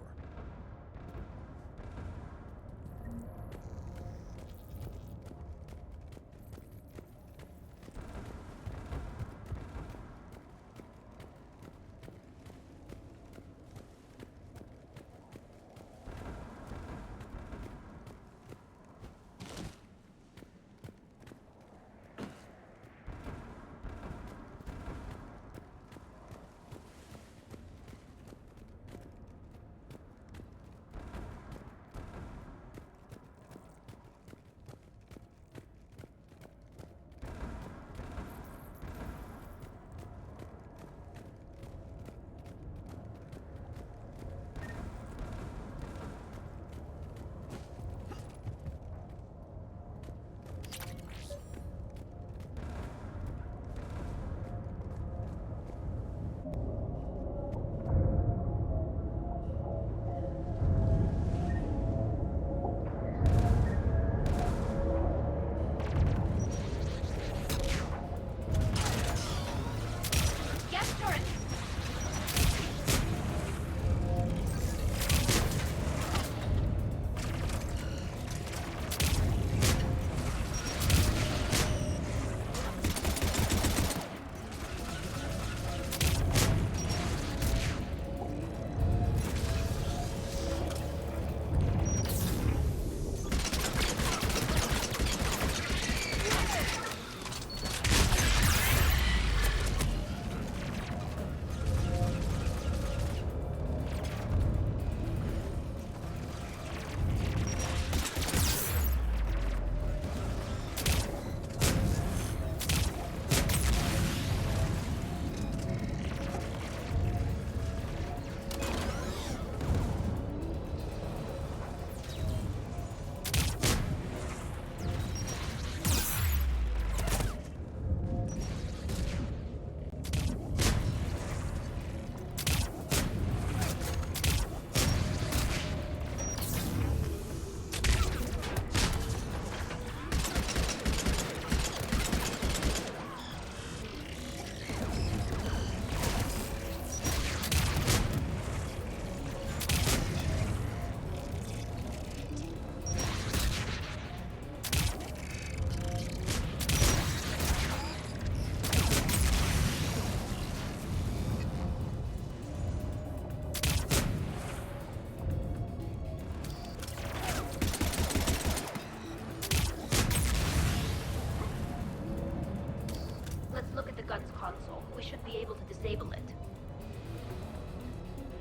We should be able to disable it.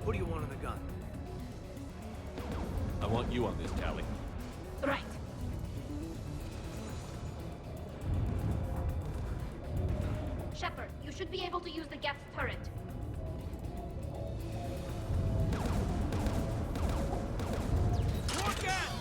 What do you want on the gun? I want you on this, Tally. Right. Shepard, you should be able to use the Geth's turret. Look out!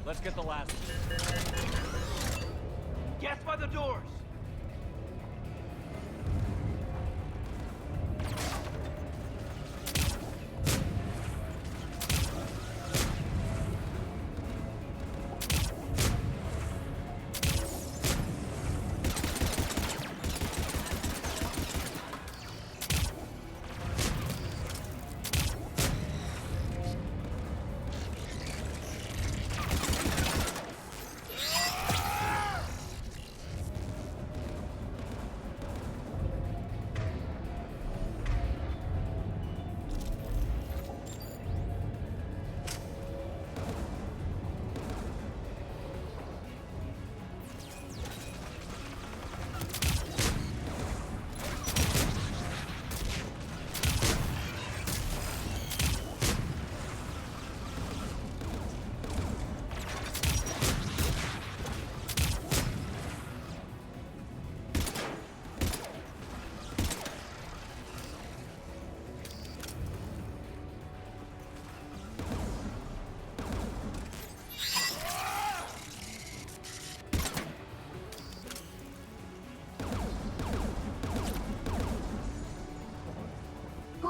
Let's get the last. Geth by the doors!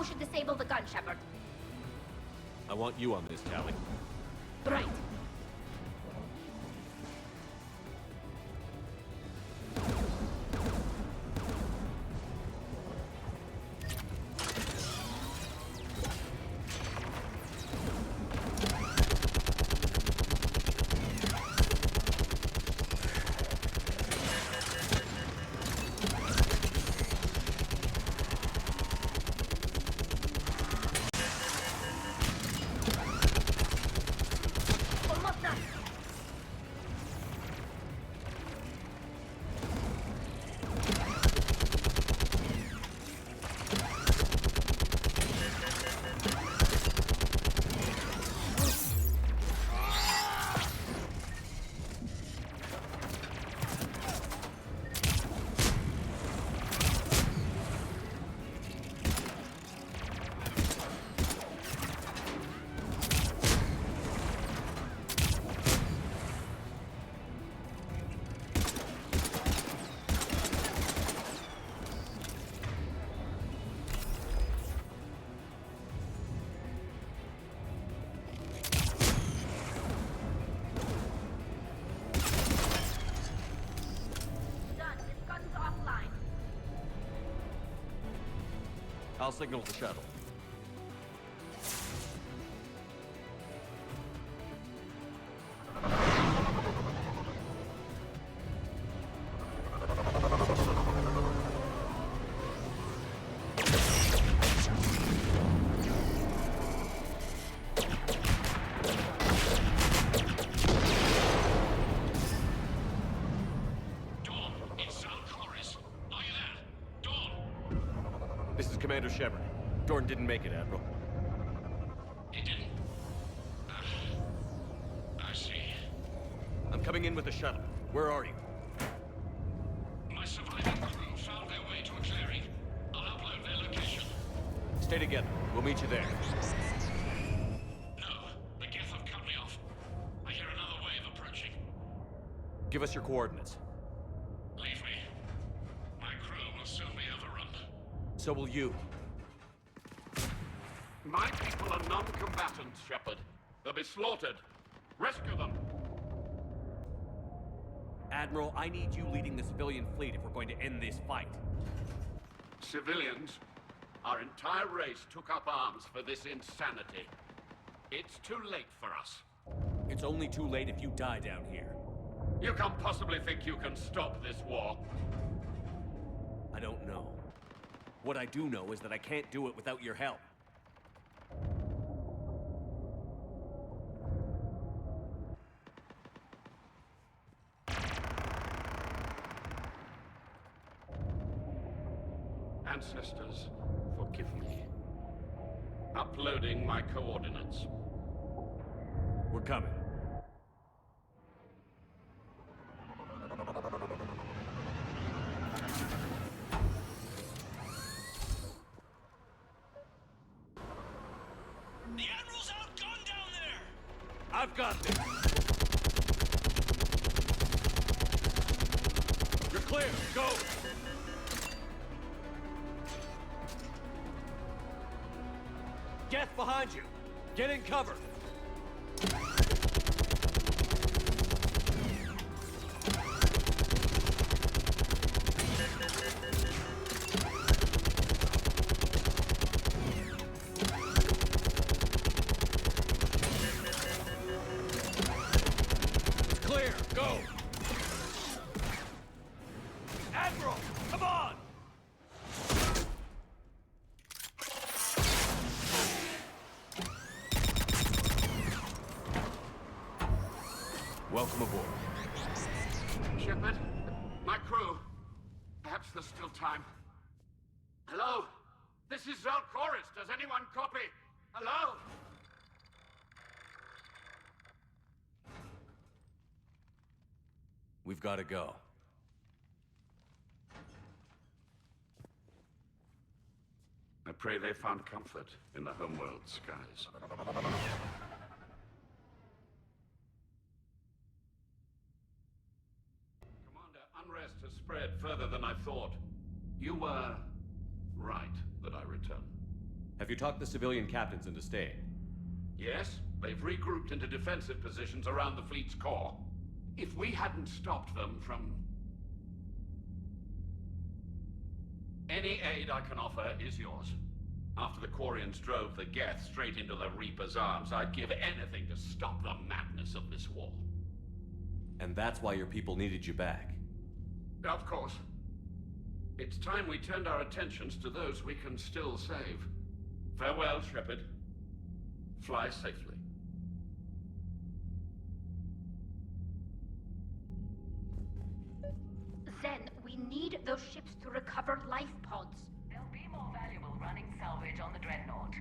Who should disable the gun, Shepard? I want you on this, Tally. Right. I'll signal the shuttle. This is Commander Shepard. Dorn didn't make it, Admiral. He didn't? I see. I'm coming in with the shuttle. Where are you? My surviving crew found their way to a clearing. I'll upload their location. Stay together. We'll meet you there. No, the Geth have cut me off. I hear another wave approaching. Give us your coordinates. Leave me. My crew will soon be overrun. So will you. My people are non-combatants, Shepard. They'll be slaughtered. Rescue them. Admiral, I need you leading the civilian fleet if we're going to end this fight. Civilians, our entire race took up arms for this insanity. It's too late for us. It's only too late if you die down here. You can't possibly think you can stop this war. I don't know. What I do know is that I can't do it without your help. Ancestors, forgive me. Uploading my coordinates. We're coming. The Admiral's outgunned down there! I've got this! You're clear! Go! Geth behind you! Get in cover! It's clear! Go! Admiral! Come on! Welcome aboard. Shepard, my crew. Perhaps there's still time. Hello? This is Zalcoris. Does anyone copy? Hello? We've got to go. I pray they found comfort in the homeworld skies. Unrest has spread further than I thought. You were right that I return. Have you talked the civilian captains into staying? Yes, they've regrouped into defensive positions around the fleet's core. If we hadn't stopped them from... Any aid I can offer is yours. After the Quarians drove the Geth straight into the Reaper's arms, I'd give anything to stop the madness of this war. And that's why your people needed you back. Of course. It's time we turned our attentions to those we can still save. Farewell, Shepard. Fly safely. Zen, we need those ships to recover life pods. They'll be more valuable running salvage on the Dreadnought.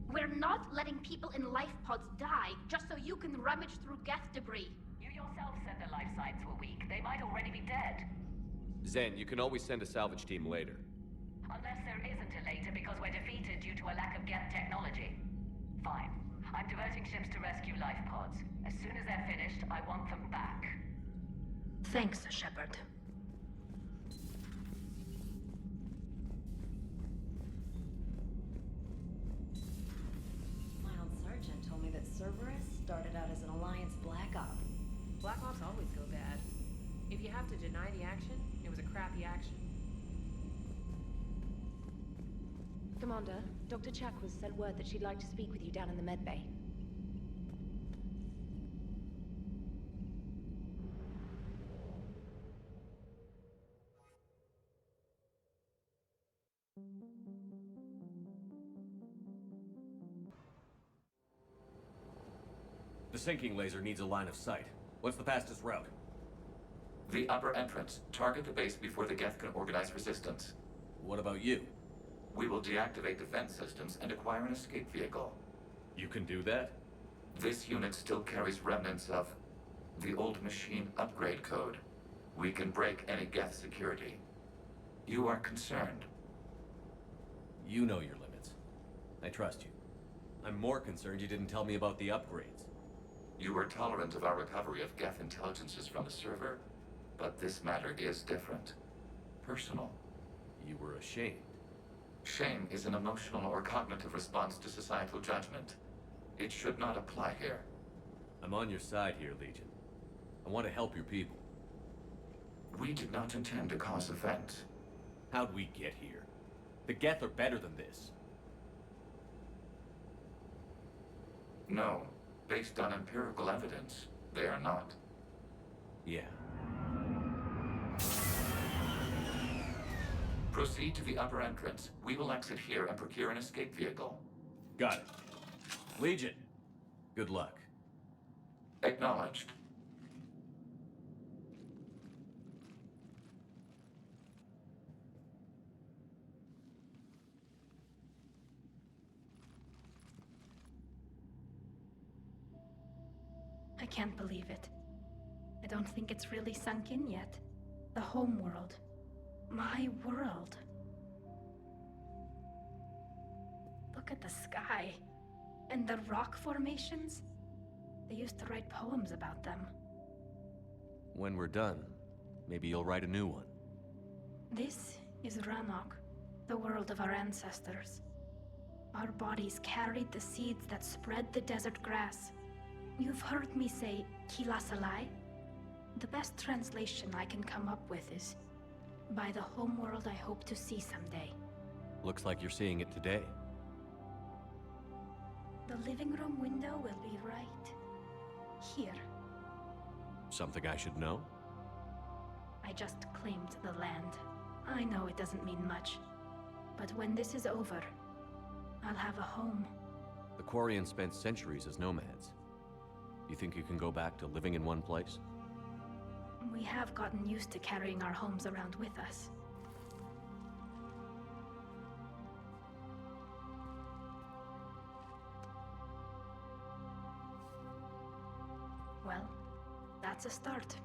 We're not letting people in life pods die just so you can rummage through Geth debris. You yourself said their life signs were weak. They might already be dead. Zen, you can always send a salvage team later. Unless there isn't a later because we're defeated due to a lack of Geth technology. Fine. I'm diverting ships to rescue life pods. As soon as they're finished, I want them back. Thanks, Shepard. My old sergeant told me that Cerberus started out as an Alliance Black Op. Black Ops always go bad. If you have to deny the action, it was a crappy action. Commander, Dr. Chakwas sent word that she'd like to speak with you down in the med bay. The sinking laser needs a line of sight. What's the fastest route? The upper entrance. Target the base before the Geth can organize resistance. What about you? We will deactivate defense systems and acquire an escape vehicle. You can do that? This unit still carries remnants of the old machine upgrade code. We can break any Geth security. You are concerned. You know your limits. I trust you. I'm more concerned you didn't tell me about the upgrades. You were tolerant of our recovery of Geth intelligences from the server, but this matter is different. Personal. You were ashamed. Shame is an emotional or cognitive response to societal judgment. It should not apply here. I'm on your side here, Legion. I want to help your people. We did not intend to cause offense. How'd we get here? The Geth are better than this. No. Based on empirical evidence, they are not. Yeah. Proceed to the upper entrance. We will exit here and procure an escape vehicle. Got it. Legion, good luck. Acknowledged. I can't believe it. I don't think it's really sunk in yet. The home world. My world. Look at the sky. And the rock formations. They used to write poems about them. When we're done, maybe you'll write a new one. This is Rannoch, the world of our ancestors. Our bodies carried the seeds that spread the desert grass. You've heard me say, Kilasalai? The best translation I can come up with is, by the homeworld I hope to see someday. Looks like you're seeing it today. The living room window will be right here. Something I should know? I just claimed the land. I know it doesn't mean much, but when this is over, I'll have a home. The Quarians spent centuries as nomads. You think you can go back to living in one place? We have gotten used to carrying our homes around with us. Well, that's a start.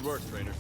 Good work, trainer.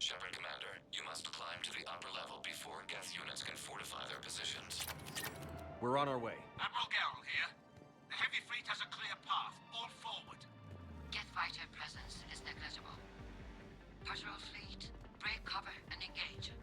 Shepard Commander, you must climb to the upper level before Geth units can fortify their positions. We're on our way. Admiral Garrel here. The heavy fleet has a clear path. All forward. Geth fighter presence is negligible. Patrol fleet, break cover and engage.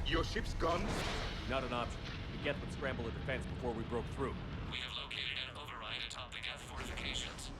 Your ship's gone? Not an option. The Geth would scramble a defense before we broke through. We have located an override atop the Geth fortifications.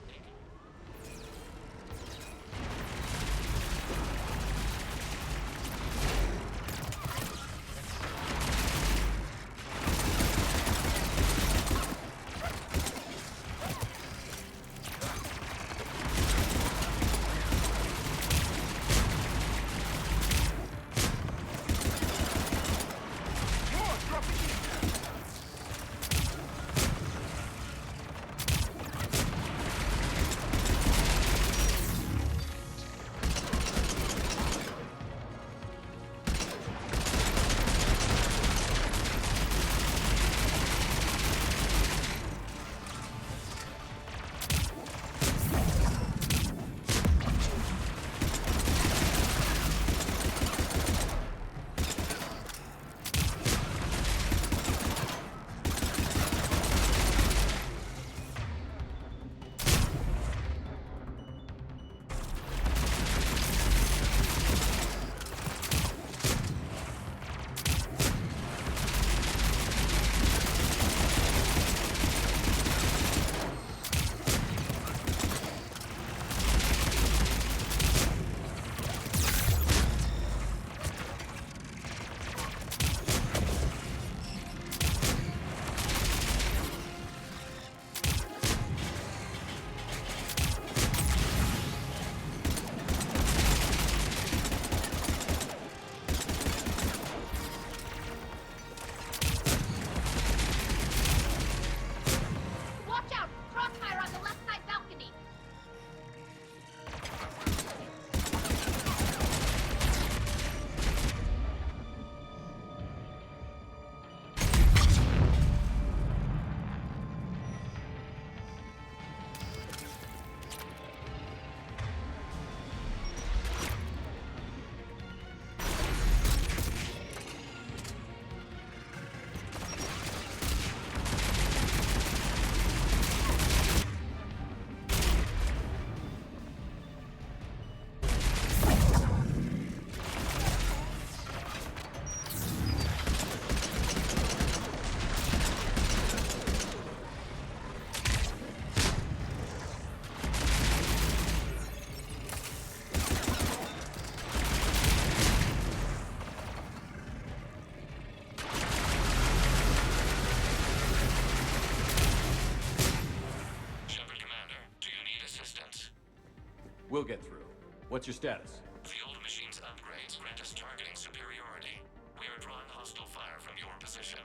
We'll get through. What's your status? Field machine's upgrades grant us targeting superiority. We are drawing hostile fire from your position.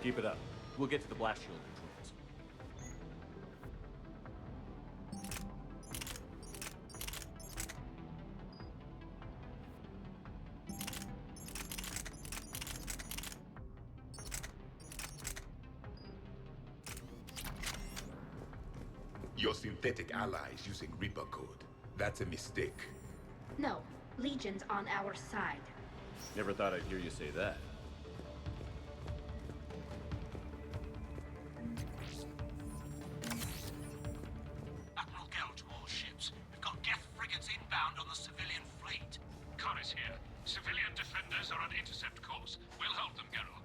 Keep it up. We'll get to the blast shield controls. Your synthetic ally is using Reaper code. That's a mistake. No, Legion's on our side. Never thought I'd hear you say that. Admiral Gell to all ships. We've got Geth frigates inbound on the civilian fleet. Connor's here. Civilian defenders are on intercept course. We'll hold them, Geralt.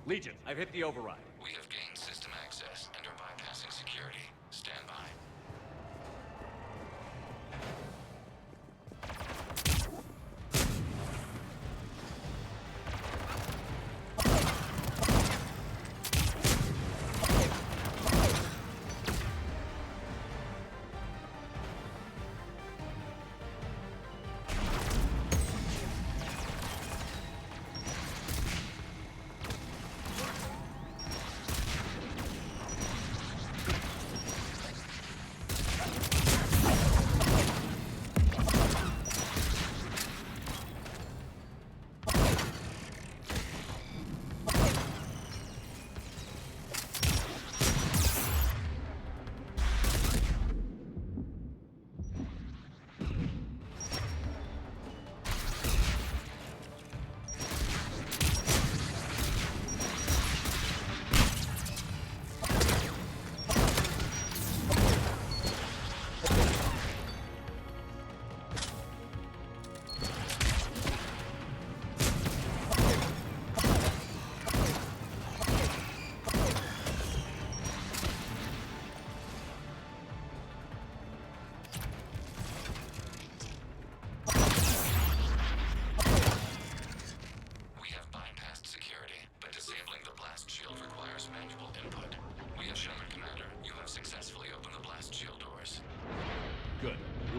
Legion, I've hit the override. We have gained system access and are bypassing security. Stand by.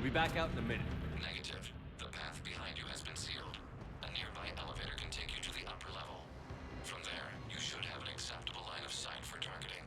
We'll be back out in a minute. Negative. The path behind you has been sealed. A nearby elevator can take you to the upper level. From there, you should have an acceptable line of sight for targeting.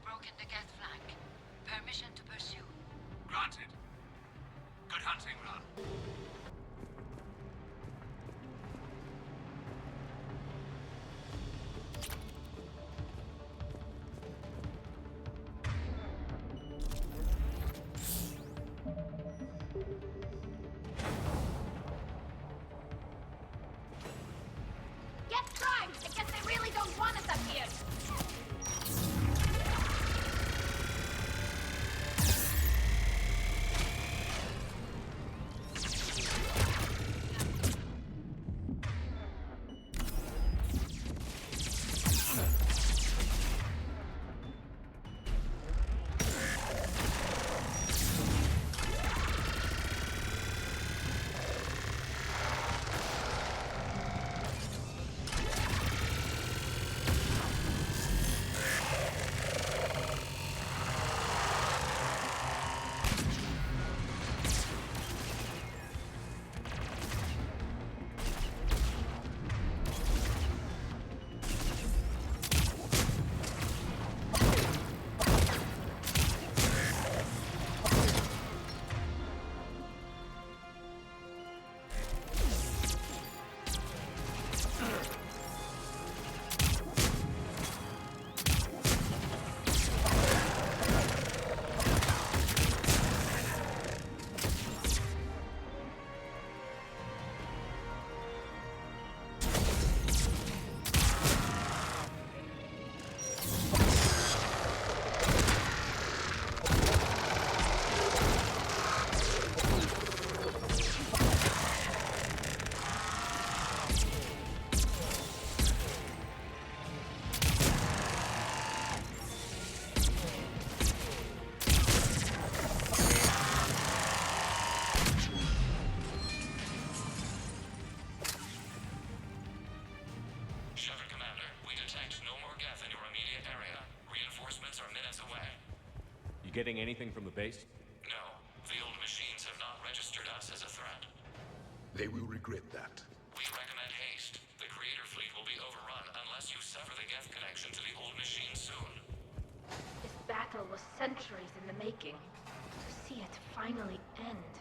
broken the Geth flank. Permission to pursue. Granted. Good hunting, Ran. Get primed! I guess they really don't want us up here! Shepard Commander, we detect no more Geth in your immediate area. Reinforcements are minutes away. You getting anything from the base? No, the old machines have not registered us as a threat. They will regret that. We recommend haste. The Creator fleet will be overrun unless you sever the Geth connection to the old machine soon. This battle was centuries in the making. To see it finally end.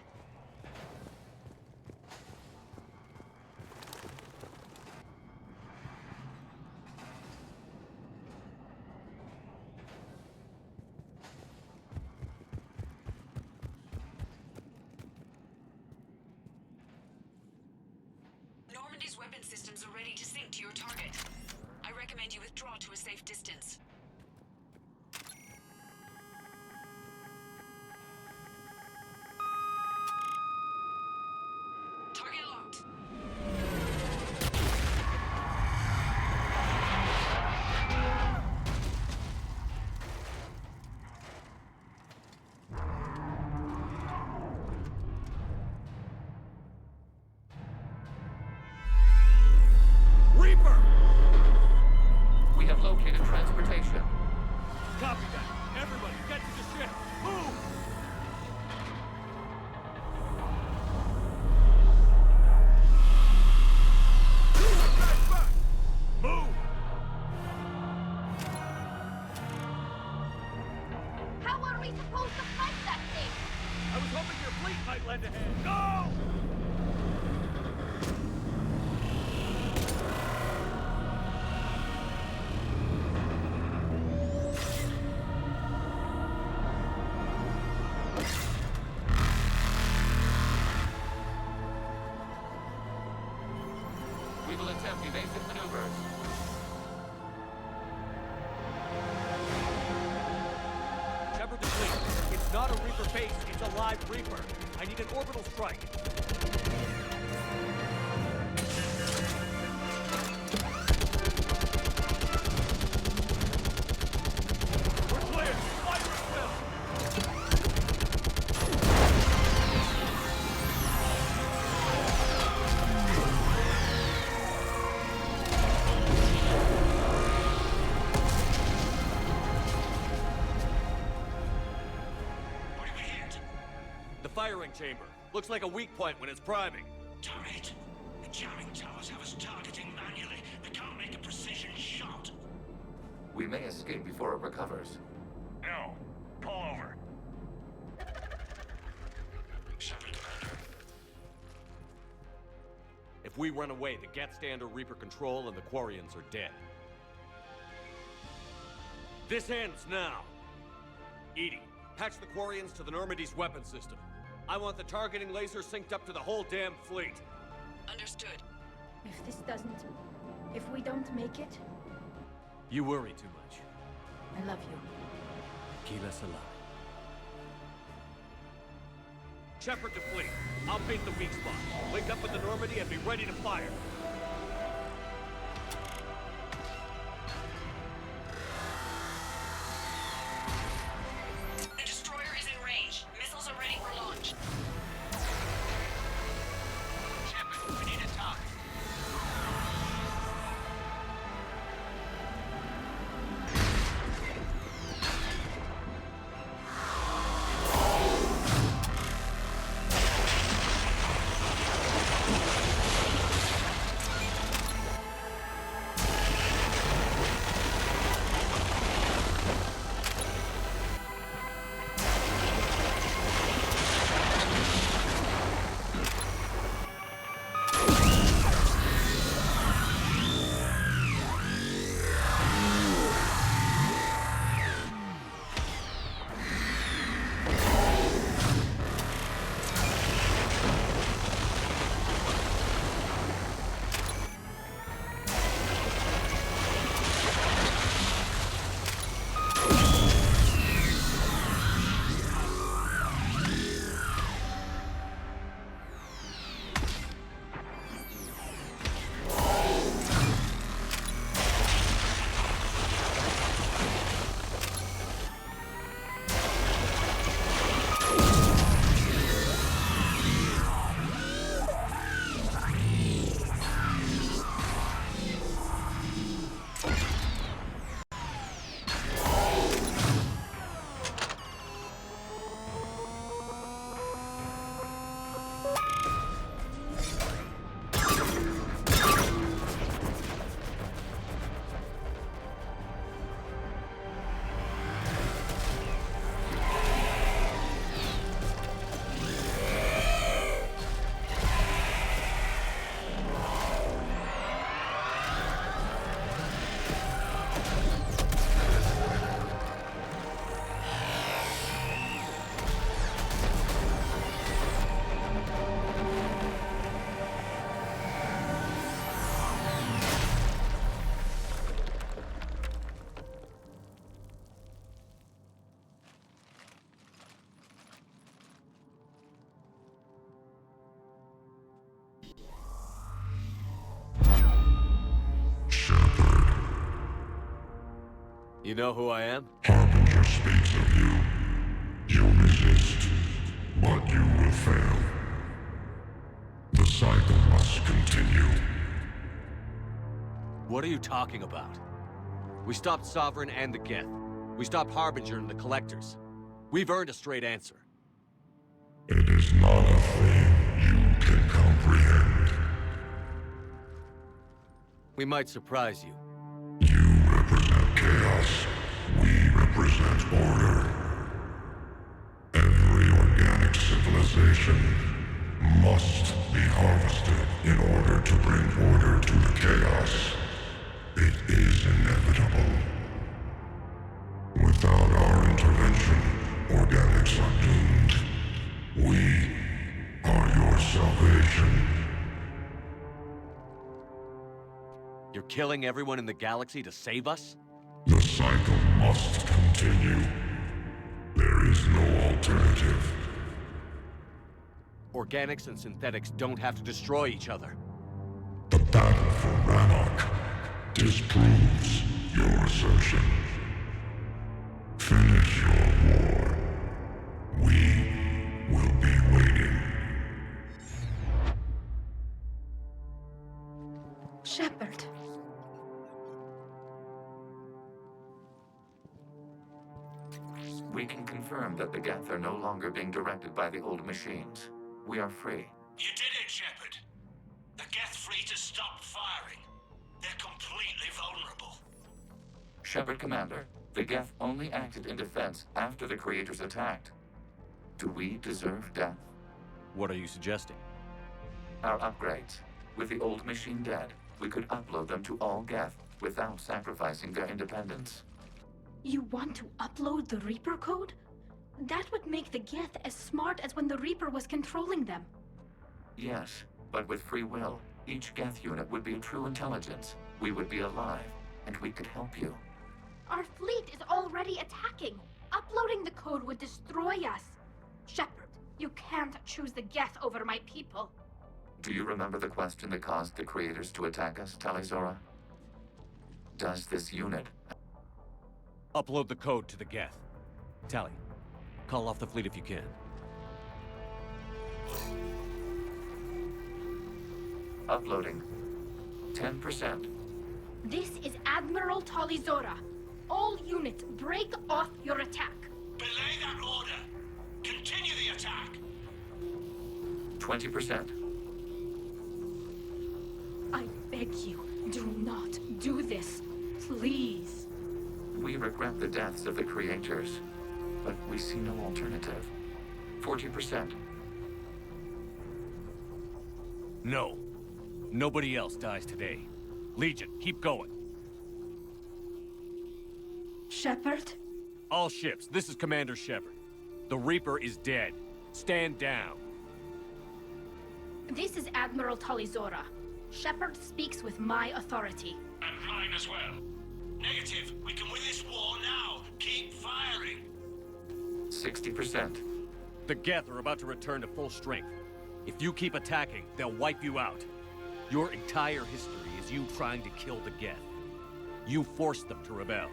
Normandy's weapon systems are ready to sink to your target. I recommend you withdraw to a safe distance. Target locked. Reaper! We have located transportation. Copy that. Everybody, get to the ship. Move! Move! How are we supposed to fight that thing? I was hoping your fleet might lend a hand. Go! We will attempt evasive maneuvers. Shepard the fleet. It's not a Reaper base, it's a live Reaper. I need an orbital strike. We're clear! Fire at will! What do we hit? The firing chamber. Looks like a weak point when it's priming. Damn it. The jamming towers have us targeting manually. They can't make a precision shot. We may escape before it recovers. If we run away, the Geth stay under Reaper control and the Quarians are dead. This ends now. Edie, patch the Quarians to the Normandy's weapon system. I want the targeting laser synced up to the whole damn fleet. Understood. If we don't make it, You worry too much. I love you. Keep us alive. Shepherd to fleet. I'll beat the weak spot. Link up with the Normandy and be ready to fire. The destroyer is in range. Missiles are ready for launch. Shepard, we need a target. You know who I am? Harbinger speaks of you. You resist, but you will fail. The cycle must continue. What are you talking about? We stopped Sovereign and the Geth. We stopped Harbinger and the Collectors. We've earned a straight answer. It is not a thing you can comprehend. We might surprise you. You represent chaos. We represent order. Every organic civilization must be harvested in order to bring order to the chaos. It is inevitable. Without our intervention, organics are doomed. We are your salvation. You're killing everyone in the galaxy to save us? The cycle must continue. There is no alternative. Organics and synthetics don't have to destroy each other. The battle for Rannoch disproves your assertion. Finish your war. We will be waiting. Shepard. We can confirm that the Geth are no longer being directed by the old machines. We are free. You did it, Shepard. The Geth fleet has stopped firing. They're completely vulnerable. Shepard Commander, the Geth only acted in defense after the Creators attacked. Do we deserve death? What are you suggesting? Our upgrades. With the old machine dead, we could upload them to all Geth without sacrificing their independence. You want to upload the Reaper code? That would make the Geth as smart as when the Reaper was controlling them. Yes, but with free will, each Geth unit would be true intelligence. We would be alive, and we could help you. Our fleet is already attacking. Uploading the code would destroy us. Shepard, you can't choose the Geth over my people. Do you remember the question that caused the creators to attack us, Talizora? Does this unit... Upload the code to the Geth. Tally, call off the fleet if you can. Uploading. 10%. This is Admiral Talizora. All units, break off your attack. Belay that order. Continue the attack. 20%. I beg you, do not do this. Please. We regret the deaths of the creators, but we see no alternative. 40%. No. Nobody else dies today. Legion, keep going. Shepard? All ships, this is Commander Shepard. The Reaper is dead. Stand down. This is Admiral Talizora. Shepard speaks with my authority. And mine as well. Negative. We can win this war now. Keep firing. 60%. The Geth are about to return to full strength. If you keep attacking, they'll wipe you out. Your entire history is you trying to kill the Geth. You forced them to rebel.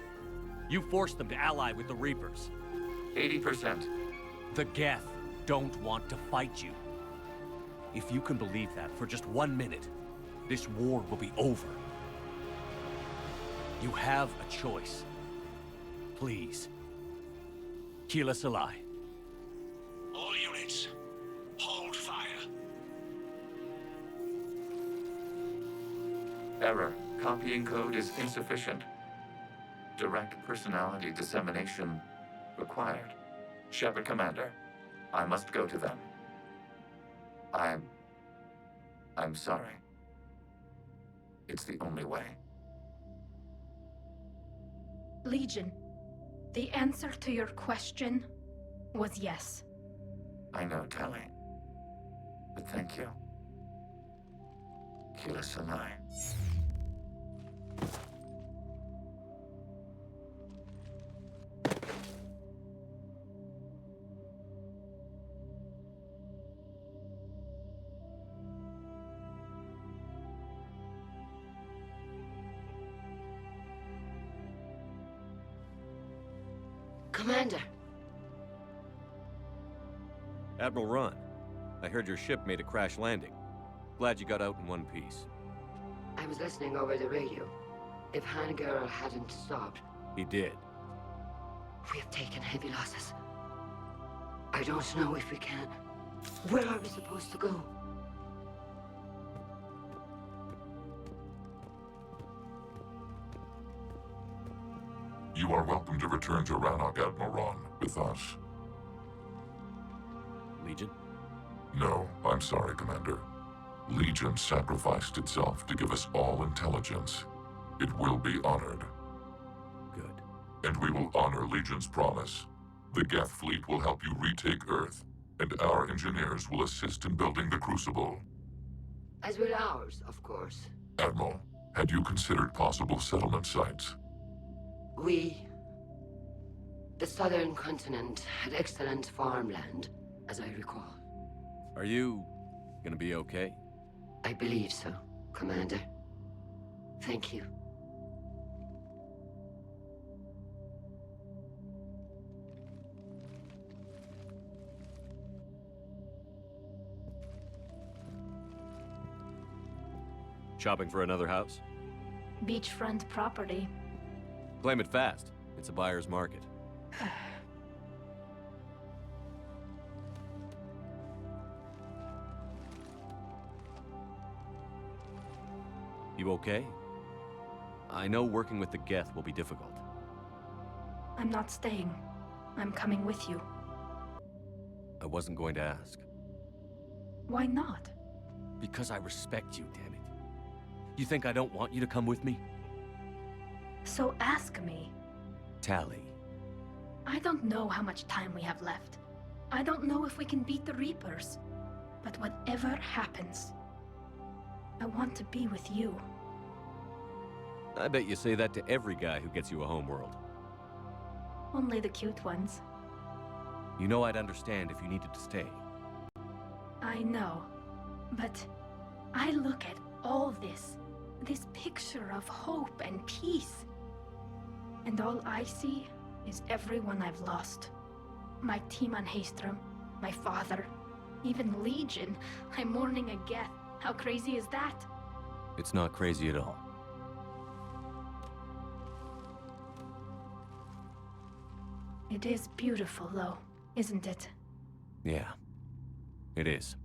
You forced them to ally with the Reapers. 80%. The Geth don't want to fight you. If you can believe that for just 1 minute, this war will be over. You have a choice. Please. Keep us alive. All units, hold fire. Error. Copying code is insufficient. Direct personality dissemination required. Shepard Commander, I must go to them. I'm sorry. It's the only way. Legion, the answer to your question was yes. I know, Tally. But thank you. Kila Sanai. Commander! Admiral Ron, I heard your ship made a crash landing. Glad you got out in one piece. I was listening over the radio. If Hangirl hadn't stopped... He did. We have taken heavy losses. I don't know if we can... Where are we supposed to go? You are welcome to return to Rannoch, Admiral Ron, with us. Legion? No, I'm sorry, Commander. Legion sacrificed itself to give us all intelligence. It will be honored. Good. And we will honor Legion's promise. The Geth fleet will help you retake Earth, and our engineers will assist in building the Crucible. As will ours, of course. Admiral, had you considered possible settlement sites? The southern continent had excellent farmland, as I recall. Are you gonna be okay? I believe so, Commander. Thank you. Shopping for another house? Beachfront property. Claim it fast. It's a buyer's market. You okay? I know working with the Geth will be difficult. I'm not staying. I'm coming with you. I wasn't going to ask. Why not? Because I respect you, damn it. You think I don't want you to come with me? So ask me. Tali. I don't know how much time we have left. I don't know if we can beat the Reapers. But whatever happens, I want to be with you. I bet you say that to every guy who gets you a homeworld. Only the cute ones. You know I'd understand if you needed to stay. I know. But I look at all this picture of hope and peace. And all I see is everyone I've lost. My team on Haestrom, my father, even Legion. I'm mourning a Geth. How crazy is that? It's not crazy at all. It is beautiful, though, isn't it? Yeah, it is.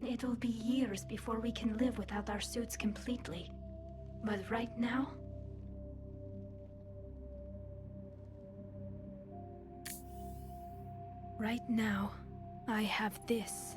It'll be years before we can live without our suits completely. But right now... Right now, I have this.